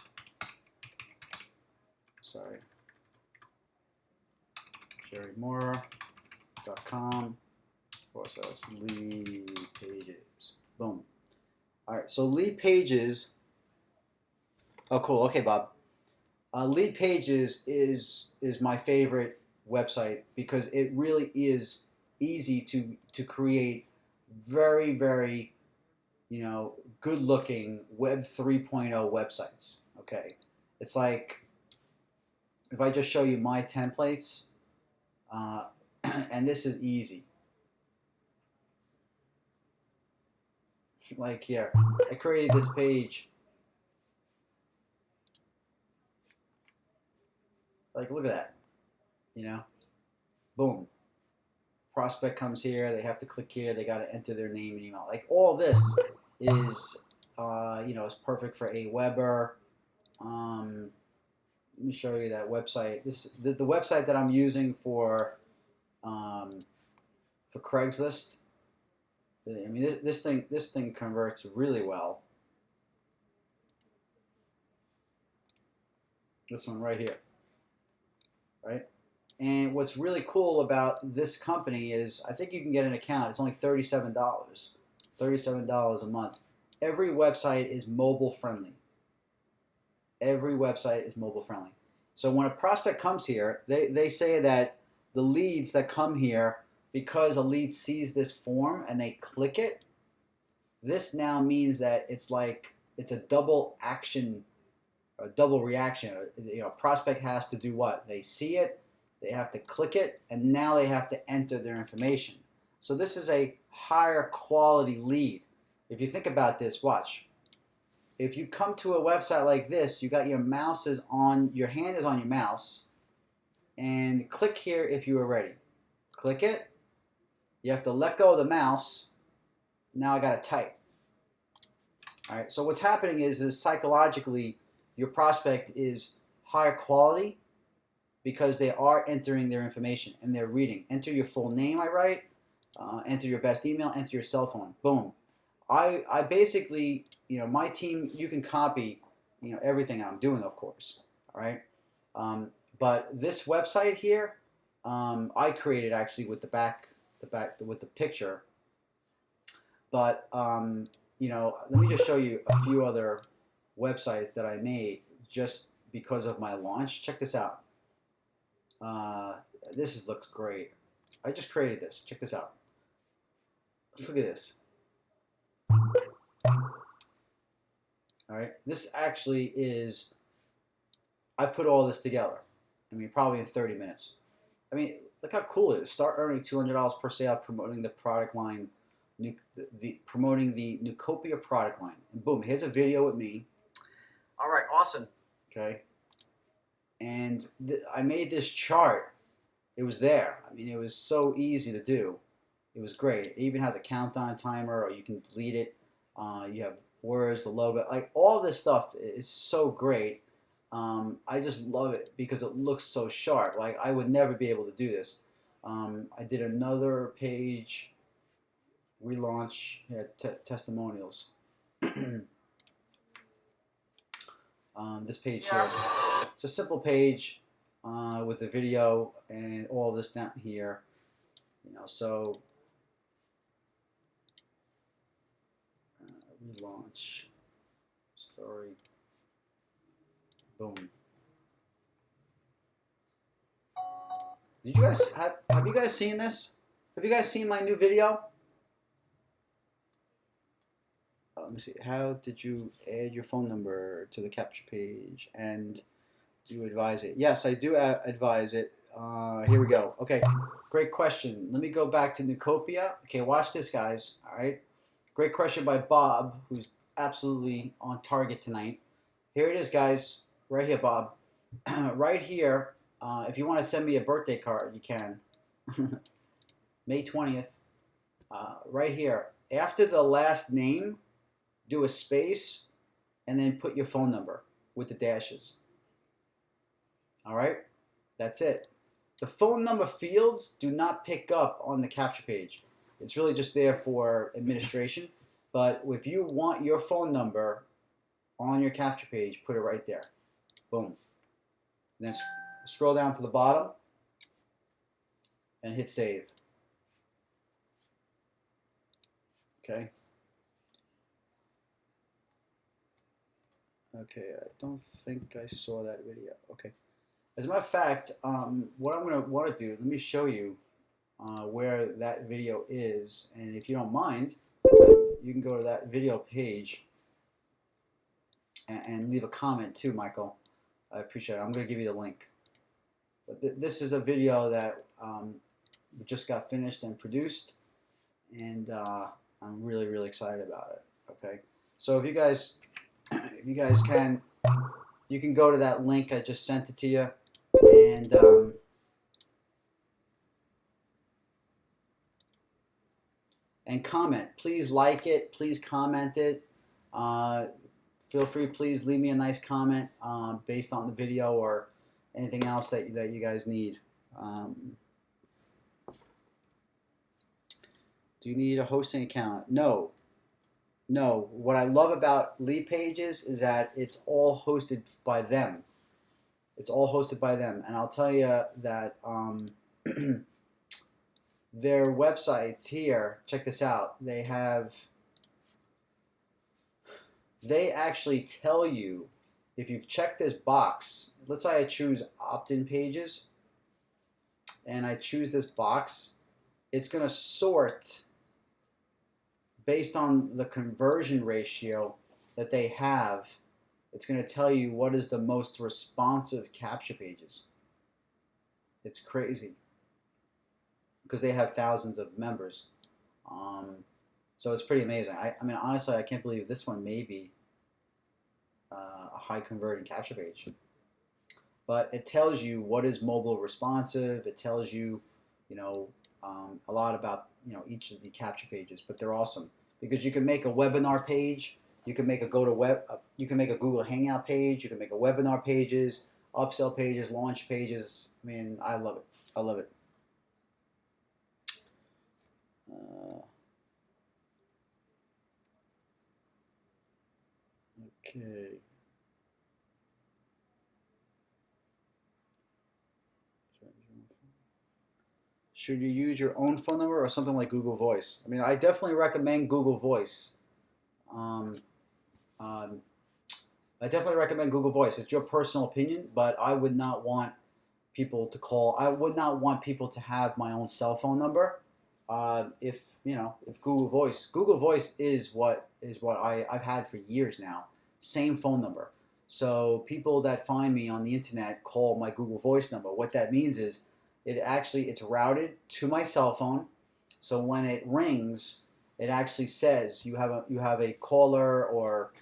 Speaker 1: Sorry, jerrymora.com/lead pages. Boom. All right. So lead pages. Oh, cool. Okay, Bob. Lead Pages is my favorite website because it really is easy to create very, very, good looking Web 3.0 websites. Okay, it's like if I just show you my templates, and this is easy. Like here, I created this page. Like, look at that, boom. Prospect comes here, they have to click here, they got to enter their name and email. Like, all this is, is perfect for a Weber. Let me show you that website. The website that I'm using for Craigslist. I mean, this thing converts really well. This one right here. Right? And what's really cool about this company is I think you can get an account. It's only $37. $37 a month. Every website is mobile friendly. Every website is mobile friendly. So when a prospect comes here, they say that the leads that come here, because a lead sees this form and they click it, this now means that it's a double action, a double reaction. Prospect has to do what? They see it, they have to click it, and now they have to enter their information. So this is a higher quality lead. If you think about this, watch. If you come to a website like this, you got your your hand is on your mouse, and click here if you are ready. Click it. You have to let go of the mouse. Now I got to type. All right. So what's happening is psychologically, your prospect is higher quality because they are entering their information and they're reading. Enter your full name, I write. Enter your best email. Enter your cell phone. Boom. I basically, my team, you can copy, everything I'm doing, of course. All right. But this website here, I created actually with with the picture. But, let me just show you a few other websites that I made just because of my launch. Check this out. Looks great. I just created this. Check this out. Look at this. All right. This actually is, I put all this together. I mean, probably in 30 minutes. I mean, look how cool it is. Start earning $200 per sale promoting the product line, promoting the Nucopia product line. And boom, here's a video with me.
Speaker 4: All right, awesome.
Speaker 1: Okay. And I made this chart. It was there. I mean, it was so easy to do. It was great. It even has a countdown timer, or you can delete it. You have words, the logo, like all this stuff is so great. I just love it because it looks so sharp. Like, I would never be able to do this. I did another page, relaunch, testimonials. This page here. It's a simple page with the video and all this down here. So relaunch story. Boom. Did you guys have you guys seen this? Have you guys seen my new video? Let me see. How did you add your phone number to the capture page? And do you advise it? Yes, I do advise it. Here we go. Okay, great question. Let me go back to Nucopia. Okay, watch this, guys. All right. Great question by Bob, who's absolutely on target tonight. Here it is, guys. Right here, Bob. Right here, if you want to send me a birthday card, you can. May 20th. Right here. After the last name, do a space, and then put your phone number with the dashes. All right? That's it. The phone number fields do not pick up on the capture page. It's really just there for administration. But if you want your phone number on your capture page, put it right there. Boom. And then scroll down to the bottom and hit save. Okay. Okay, I don't think I saw that video. Okay. As a matter of fact, what I'm going to want to do, let me show you where that video is. And if you don't mind, you can go to that video page and leave a comment too, Michael. I appreciate it. I'm going to give you the link. But this is a video that just got finished and produced. And I'm really, really excited about it. Okay. So if you guys can, you can go to that link. I just sent it to you. And comment. Please like it. Please comment it. Feel free. Please leave me a nice comment based on the video or anything else that you guys need. Do you need a hosting account? No. No. What I love about Lead Pages is that it's all hosted by them. It's all hosted by them. And I'll tell you that their websites here, check this out, they actually tell you, if you check this box, let's say I choose opt-in pages, and I choose this box, it's going to sort based on the conversion ratio that they have. It's going to tell you what is the most responsive capture pages. It's crazy because they have thousands of members. So it's pretty amazing. I mean, honestly, I can't believe this one may be a high converting capture page. But it tells you what is mobile responsive. It tells you, a lot about each of the capture pages. But they're awesome because you can make a webinar page. You can make you can make a Google Hangout page. You can make a webinar pages, upsell pages, launch pages. I mean, I love it. I love it. Okay. Should you use your own phone number or something like Google Voice? I mean, I definitely recommend Google Voice. I definitely recommend Google Voice. It's your personal opinion, but I would not want people to call. I would not want people to have my own cell phone number. If Google Voice is what I've had for years now. Same phone number. So people that find me on the internet call my Google Voice number. What that means is it's routed to my cell phone. So when it rings, it actually says you have a caller, or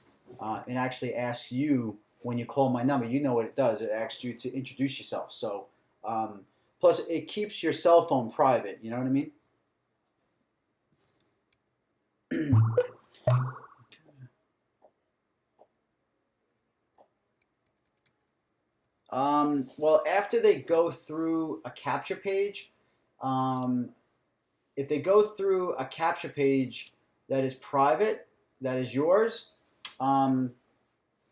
Speaker 1: it actually asks you when you call my number. You know what it does. It asks you to introduce yourself. So plus it keeps your cell phone private. You know what I mean? Well, after they go through a capture page, if they go through a capture page that is private, that is yours, I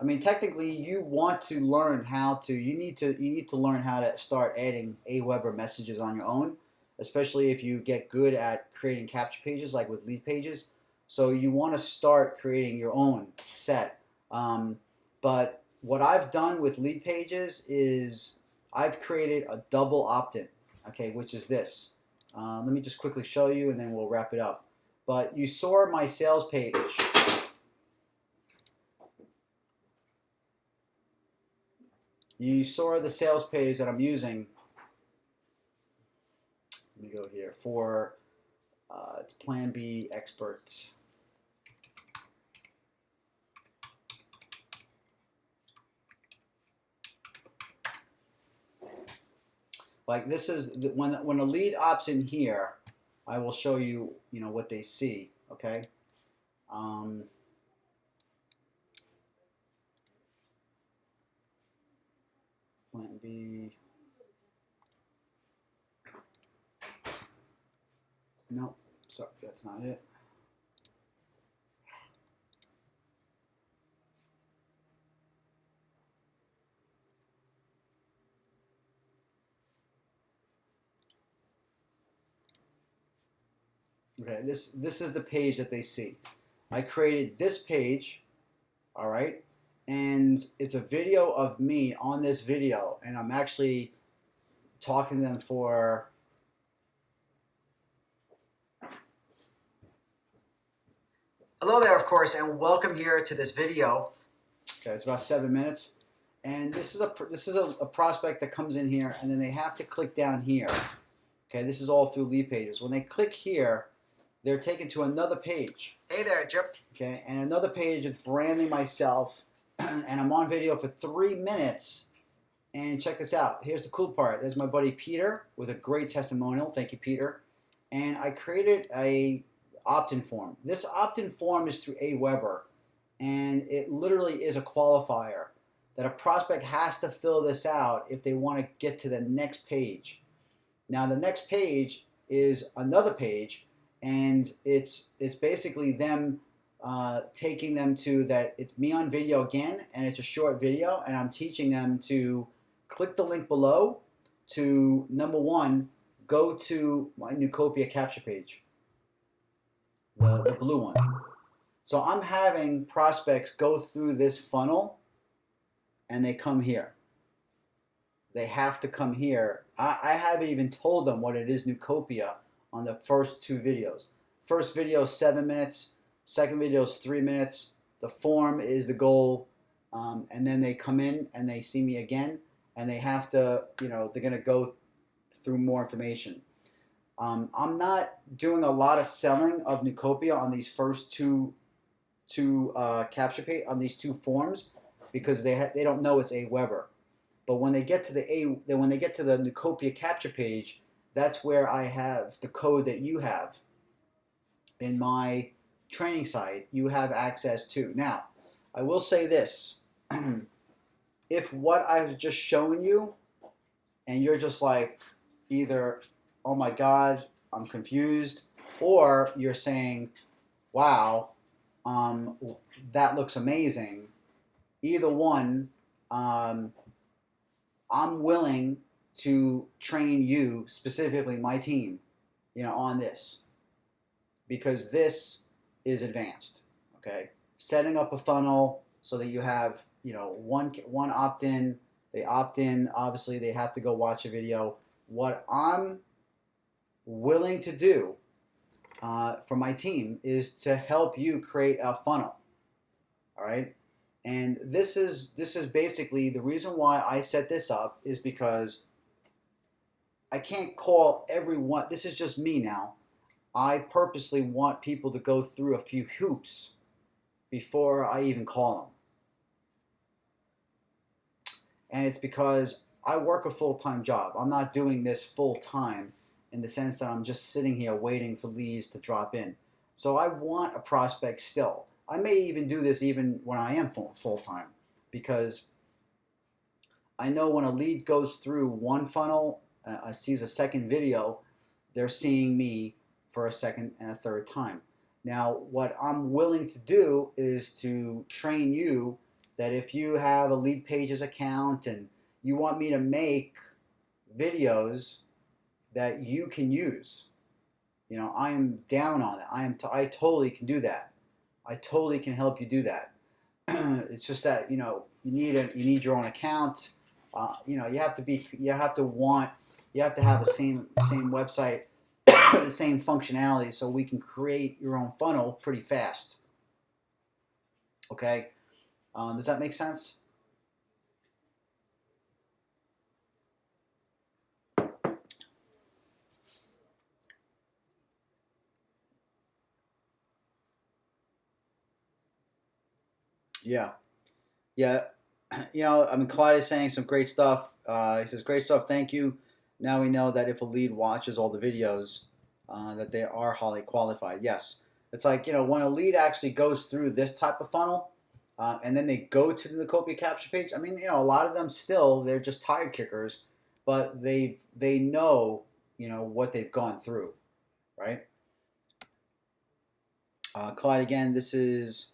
Speaker 1: mean, technically, you want to learn how to. You need to learn how to start adding Aweber messages on your own, especially if you get good at creating capture pages, like with Lead Pages. So you want to start creating your own set. But what I've done with Lead Pages is I've created a double opt-in, okay, which is this. Let me just quickly show you, and then we'll wrap it up. But you saw my sales page. You saw the sales page that I'm using. Let me go here for Plan B Expert. Like this is when a lead opts in here, I will show you, what they see. Okay. Plan B. Nope. Sorry, that's not it. Okay, this is the page that they see. I created this page, all right, and it's a video of me on this video, and I'm actually talking to them for
Speaker 4: Hello there, of course, and welcome here to this video.
Speaker 1: okay, it's about 7 minutes, and this is a prospect that comes in here, and then they have to click down here. Okay, this is all through lead pages. When they click here, they're taken to another page.
Speaker 4: Hey there, Chip.
Speaker 1: Okay, and another page is branding myself, and I'm on video for 3 minutes. And check this out. Here's the cool part. There's my buddy Peter with a great testimonial. Thank you, Peter. And I created a opt-in form. This opt-in form is through Aweber, and it literally is a qualifier that a prospect has to fill this out if they want to get to the next page. Now, the next page is another page, and it's basically them taking them to that. It's me on video again, and it's a short video, and I'm teaching them to click the link below to, number one, go to my Nucopia capture page, the blue one. So I'm having prospects go through this funnel, and they come here. They have to come here. I haven't even told them what it is Nucopia on the first 2 videos. First video is 7 minutes. Second video is 3 minutes. The form is the goal. And then they come in and they see me again. And they have to, they're going to go through more information. I'm not doing a lot of selling of Nucopia on these first two capture page, on these 2 forms, because they don't know it's Aweber. But when they get to the Nucopia capture page, that's where I have the code that you have in my training site. You have access to. Now, I will say this. If what I've just shown you, and you're just like either, oh my God, I'm confused, or you're saying, wow, that looks amazing. Either one, I'm willing to train you, specifically my team, on this, because this is advanced. Okay, setting up a funnel so that you have one opt-in. They opt in. Obviously, they have to go watch a video. What I'm willing to do for my team is to help you create a funnel. All right, and this is basically the reason why I set this up, is because I can't call everyone. This is just me now. I purposely want people to go through a few hoops before I even call them. And it's because I work a full-time job. I'm not doing this full-time in the sense that I'm just sitting here waiting for leads to drop in. So I want a prospect still. I may even do this even when I am full-time, because I know when a lead goes through one funnel, sees a second video, they're seeing me for a second and a third time. Now, what I'm willing to do is to train you that if you have a Lead Pages account and you want me to make videos that you can use, I'm down on it. I totally can do that. I totally can help you do that. It's just that you need your own account. You have to have the same website, the same functionality, so we can create your own funnel pretty fast. Okay. Does that make sense? Yeah. Clyde is saying some great stuff. He says, great stuff, thank you. Now we know that if a lead watches all the videos, that they are highly qualified. Yes, it's like, when a lead actually goes through this type of funnel, and then they go to the Copia capture page. I mean, a lot of them still, they're just tire kickers, but they know, what they've gone through, right? Clyde, again, this is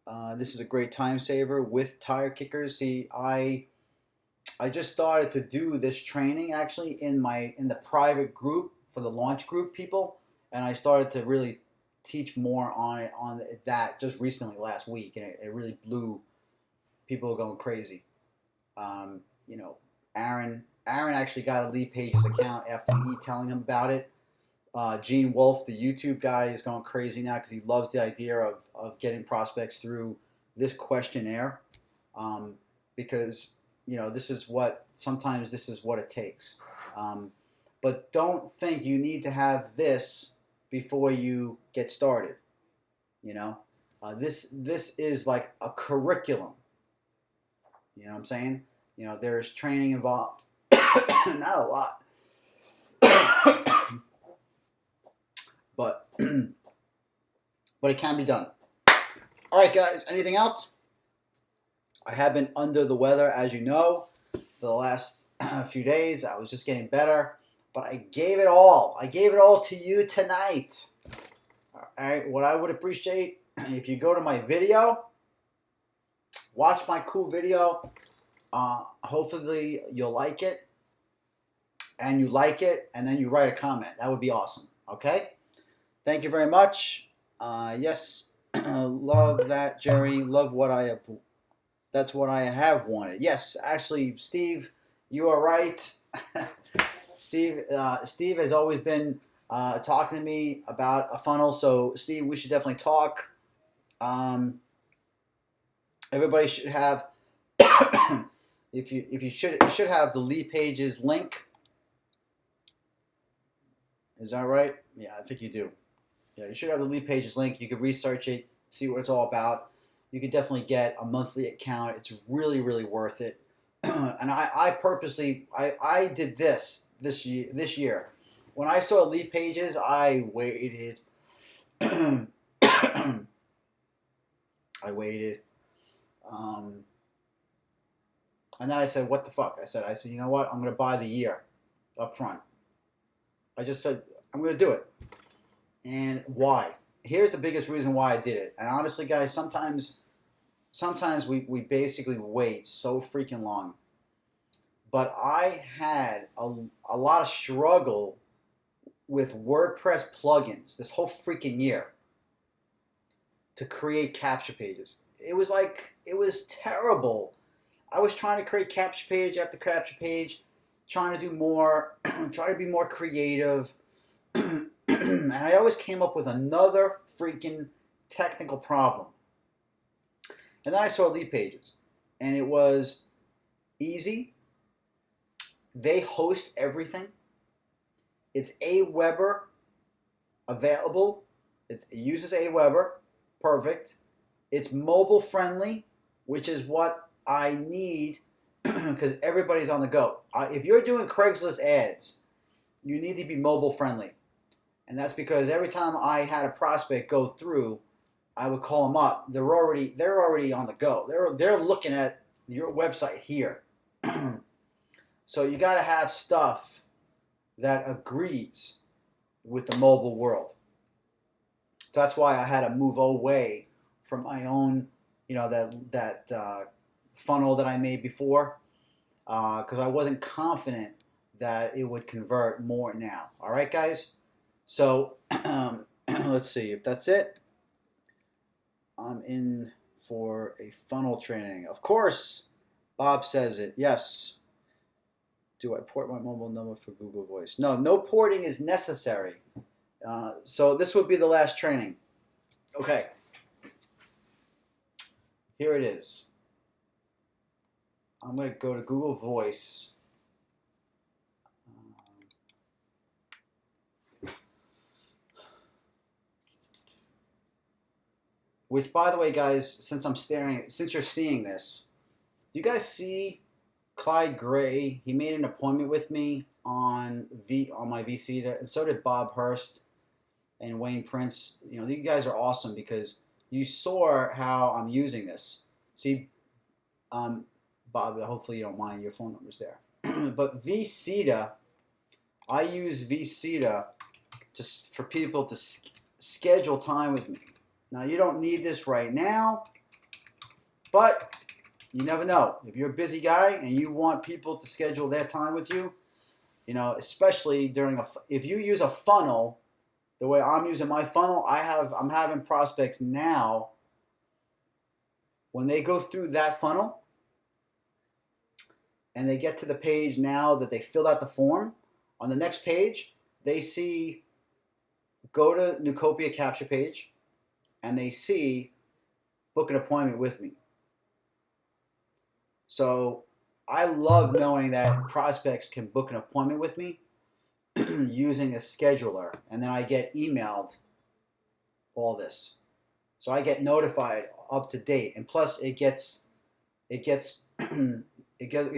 Speaker 1: a great time saver with tire kickers. See, I just started to do this training actually in the private group for the launch group people, and I started to really teach more on that just recently last week, and it really blew people going crazy. Um, you know, Aaron actually got a Lead Pages account after me telling him about it. Gene Wolfe, the YouTube guy, is going crazy now because he loves the idea of getting prospects through this questionnaire, because sometimes this is what it takes. But don't think you need to have this before you get started. This is like a curriculum. You know what I'm saying? There's training involved. Not a lot. But it can be done. All right, guys. Anything else? I have been under the weather, as you know, for the last few days. I was just getting better, but I gave it all. I gave it all to you tonight. All right. What I would appreciate if you go to my video, watch my cool video. Hopefully you'll like it, and then you write a comment. That would be awesome. Okay. Thank you very much. Yes, love that, Jerry. Love what I have. That's what I have wanted. Yes, actually, Steve, you are right. Steve has always been talking to me about a funnel. So, Steve, we should definitely talk. Everybody should have. You should have the Lead Pages link. Is that right? Yeah, I think you do. Yeah, you should have the Lead Pages link. You can research it, see what it's all about. You can definitely get a monthly account. It's really, really worth it. And I purposely did this year. When I saw Lead Pages, I waited. I waited. And then I said, what the fuck? I said, you know what? I'm going to buy the year up front. I just said, I'm going to do it. And why? Here's the biggest reason why I did it. And honestly, guys, sometimes we basically wait so freaking long. But I had a lot of struggle with WordPress plugins this whole freaking year to create capture pages. It was terrible. I was trying to create capture page after capture page, trying to do more, try to be more creative. And I always came up with another freaking technical problem. And then I saw Lead Pages, and it was easy. They host everything. It's Aweber available. It uses Aweber. Perfect. It's mobile friendly, which is what I need because everybody's on the go. If you're doing Craigslist ads, you need to be mobile friendly. And that's because every time I had a prospect go through, I would call them up. They're already on the go. They're looking at your website here. So you got to have stuff that agrees with the mobile world. So that's why I had to move away from my own, that funnel that I made before, because I wasn't confident that it would convert more now. All right, guys. So let's see if that's it. I'm in for a funnel training. Of course, Bob says it. Yes. Do I port my mobile number for Google Voice? No porting is necessary. So this would be the last training. Okay. Here it is. I'm going to go to Google Voice. Which, by the way, guys, since you're seeing this, do you guys see Clyde Gray, he made an appointment with me on my VC, and so did Bob Hurst and Wayne Prince. You know, these guys are awesome because you saw how I'm using this. See, Bob, hopefully you don't mind your phone numbers there. But VCita, I use VCita just for people to schedule time with me. Now, you don't need this right now, but you never know. If you're a busy guy and you want people to schedule their time with you, you know, especially if you use a funnel, the way I'm using my funnel, I'm having prospects now, when they go through that funnel and they get to the page now that they filled out the form, on the next page, they see, go to Newcopia capture page, and they see book an appointment with me. So I love knowing that prospects can book an appointment with me using a scheduler, and then I get emailed all this. So I get notified up to date, and plus it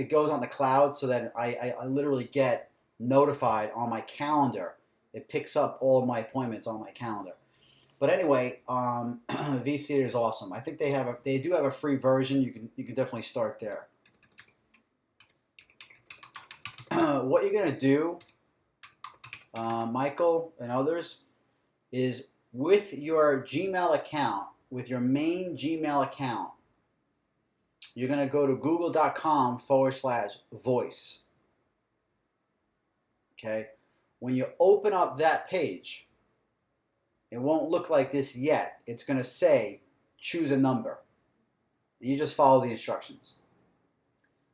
Speaker 1: goes on the cloud, so that I literally get notified on my calendar. It picks up all of my appointments on my calendar. But anyway, VC is awesome. I think they do have a free version. You can definitely start there. What you're gonna do, Michael and others, is with your Gmail account, with your main Gmail account, you're gonna go to google.com/voice. Okay, when you open up that page, it won't look like this yet. It's going to say, choose a number. You just follow the instructions.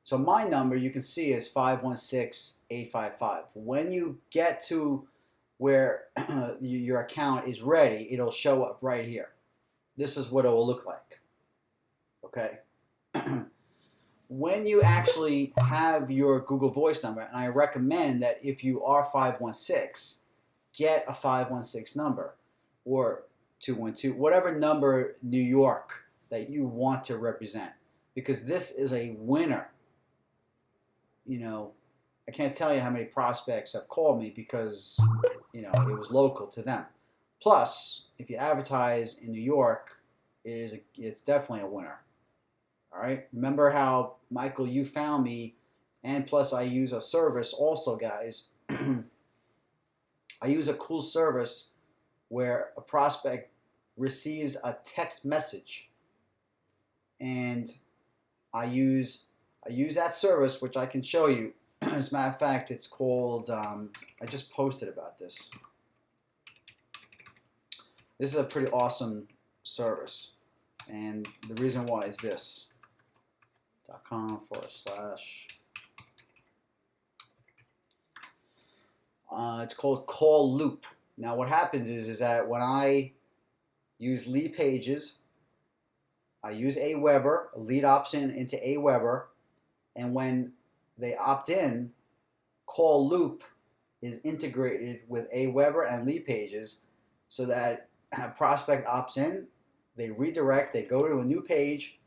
Speaker 1: So my number, you can see, is 516-855. When you get to where your account is ready, it'll show up right here. This is what it will look like. Okay? When you actually have your Google Voice number, and I recommend that if you are 516, get a 516 number, or 212, whatever number New York that you want to represent, because this is a winner. You know, I can't tell you how many prospects have called me because, you know, it was local to them. Plus, if you advertise in New York, it's definitely a winner. All right. Remember how, Michael, you found me, and plus I use a service also, guys. I use a cool service where a prospect receives a text message, and I use that service, which I can show you. As a matter of fact, it's called, I just posted about this. This is a pretty awesome service, and the reason why is this. .com/. It's called Call Loop. Now what happens is that when I use lead pages, I use Aweber, a lead opts into Aweber, and when they opt in, Call Loop is integrated with Aweber and lead pages, so that a prospect opts in, they redirect, they go to a new page,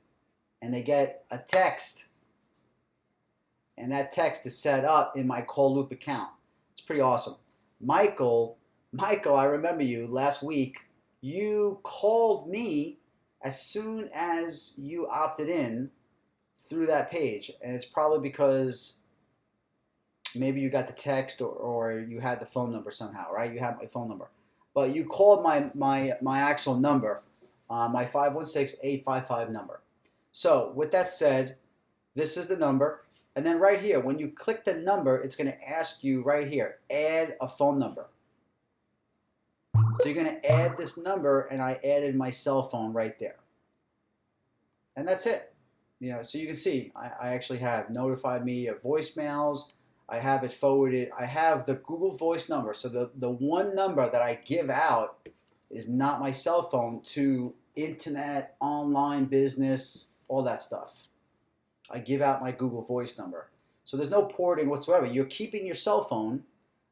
Speaker 1: and they get a text, and that text is set up in my Call Loop account. It's pretty awesome. Michael, I remember you last week. You called me as soon as you opted in through that page, and it's probably because maybe you got the text, or you had the phone number somehow, right? You have my phone number, but you called my actual number, my 516-855 number. So with that said, this is the number. And then right here, when you click the number, it's going to ask you right here, add a phone number. So you're going to add this number, and I added my cell phone right there. And that's it. You know, so you can see, I actually have notified me of voicemails. I have it forwarded. I have the Google Voice number. So the one number that I give out is not my cell phone to internet, online business, all that stuff. I give out my Google Voice number. So there's no porting whatsoever. You're keeping your cell phone.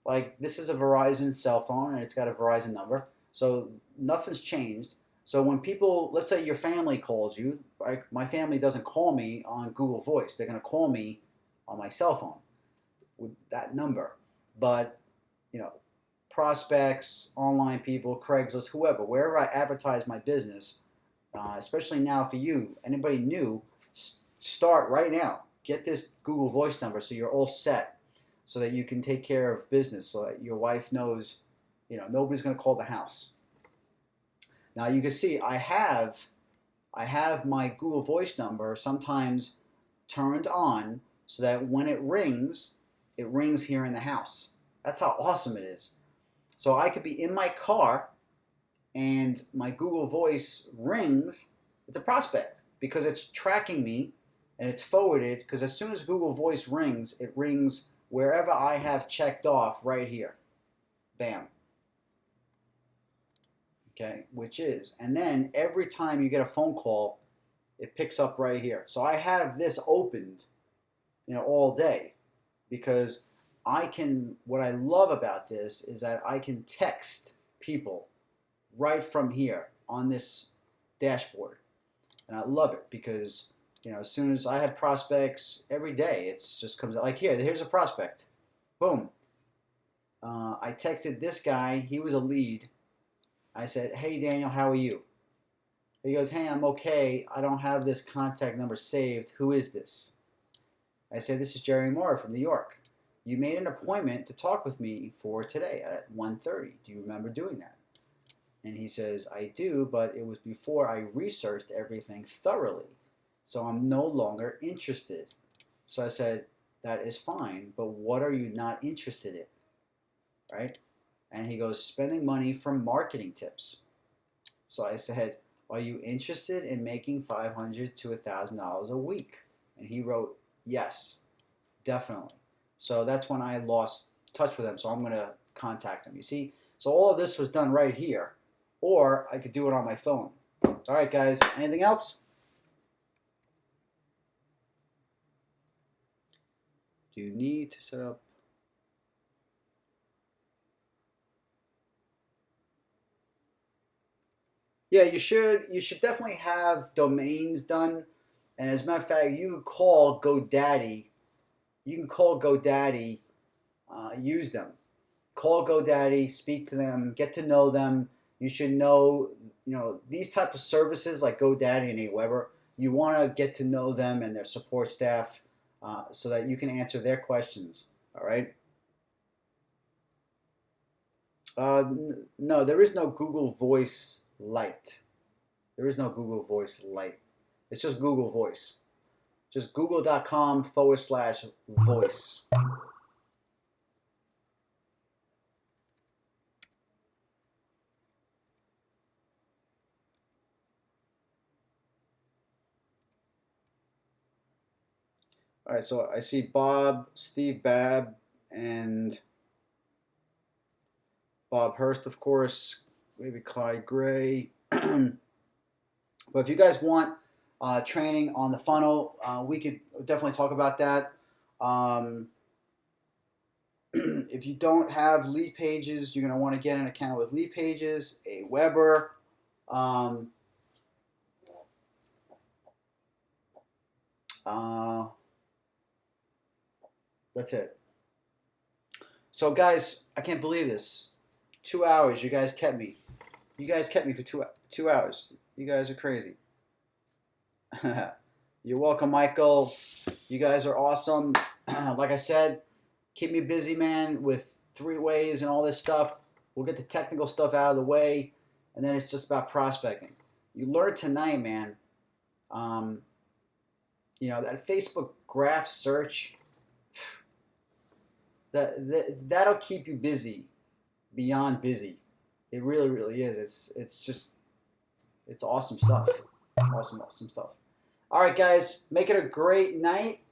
Speaker 1: Like, this is a Verizon cell phone, and it's got a Verizon number. So nothing's changed. So when people, let's say your family calls you, right? My family doesn't call me on Google Voice. They're going to call me on my cell phone with that number. But, you know, prospects, online people, Craigslist, whoever, wherever I advertise my business, especially now for you, anybody new, start right now. Get this Google Voice number so you're all set, so that you can take care of business, so that your wife knows, you know, nobody's going to call the house. Now you can see I have my Google Voice number sometimes turned on so that when it rings here in the house. That's how awesome it is. So I could be in my car and my Google Voice rings. It's a prospect because it's tracking me and it's forwarded, because as soon as Google Voice rings, it rings wherever I have checked off right here. Bam. Okay, which is, and then every time you get a phone call, it picks up right here. So I have this opened, you know, all day, because what I love about this is that I can text people right from here on this dashboard. And I love it because, you know, as soon as I have prospects every day, it's just comes out like here's a prospect. Boom. I texted this guy. He was a lead. I said, hey, Daniel, how are you? He goes, hey, I'm okay. I don't have this contact number saved. Who is this? I said, this is Jerry Moore from New York. You made an appointment to talk with me for today at 1:30. Do you remember doing that? And he says, I do, but it was before I researched everything thoroughly. So I'm no longer interested. So I said, that is fine, but what are you not interested in? Right? And he goes, spending money for marketing tips. So I said, are you interested in making $500 to $1,000 a week? And he wrote, yes, definitely. So that's when I lost touch with him. So I'm going to contact him. You see? So all of this was done right here. Or I could do it on my phone. All right, guys. Anything else? Do you need to set up? Yeah, you should. You should definitely have domains done. And as a matter of fact, you can call GoDaddy. You can call GoDaddy. Use them. Call GoDaddy. Speak to them. Get to know them. You should know, you know, these types of services like GoDaddy and Aweber. You want to get to know them and their support staff, so that you can answer their questions. All right. No, there is no Google Voice Lite. There is no Google Voice Lite. It's just Google Voice. Just google.com/voice. All right, so I see Bob, Steve Babb, and Bob Hurst, of course, maybe Clyde Gray. But if you guys want training on the funnel, we could definitely talk about that. If you don't have lead pages, you're going to want to get an account with lead pages, Aweber. That's it. So, guys, I can't believe this. 2 hours, you guys kept me. You guys kept me for 2 hours. You guys are crazy. You're welcome, Michael. You guys are awesome. Like I said, keep me busy, man, with 3 ways and all this stuff. We'll get the technical stuff out of the way, and then it's just about prospecting. You learned tonight, man. You know, that Facebook graph search, that'll keep you busy beyond busy. It really, really is. It's awesome stuff. Awesome stuff. All right, guys, make it a great night.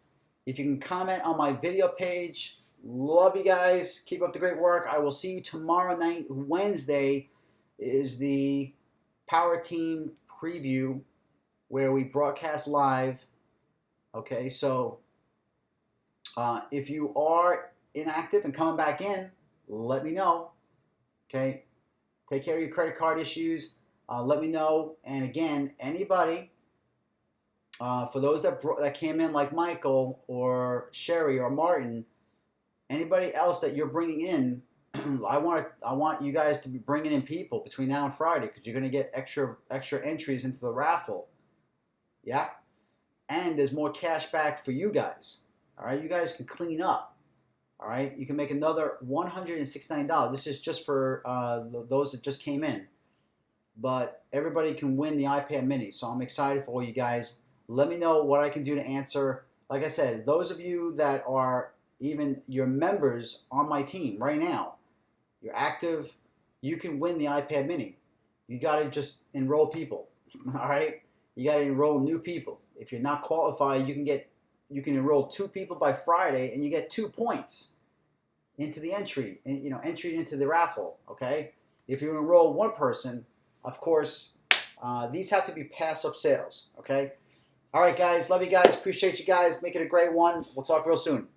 Speaker 1: If you can comment on my video page, love you guys. Keep up the great work. I will see you tomorrow night. Wednesday is the Power Team preview where we broadcast live. Okay, so if you are inactive and coming back in, let me know. Okay, take care of your credit card issues. Let me know. And again, anybody For those that came in, like Michael or Sherry or Martin, anybody else that you're bringing in, I want you guys to be bringing in people between now and Friday, because you're going to get extra entries into the raffle. Yeah, and there's more cash back for you guys. All right, you guys can clean up. All right, you can make another $169. This is just for those that just came in, but everybody can win the iPad Mini. So I'm excited for all you guys. Let me know what I can do to answer. Like I said, those of you that are even your members on my team right now, you're active, you can win the iPad Mini. You got to just enroll people. All right, you got to enroll new people. If you're not qualified, you can enroll 2 people by Friday, and you get 2 points into the entry, entry into the raffle. Okay, if you enroll 1 person, of course, these have to be pass-up sales. Okay, all right, guys, love you guys, appreciate you guys, make it a great one. We'll talk real soon.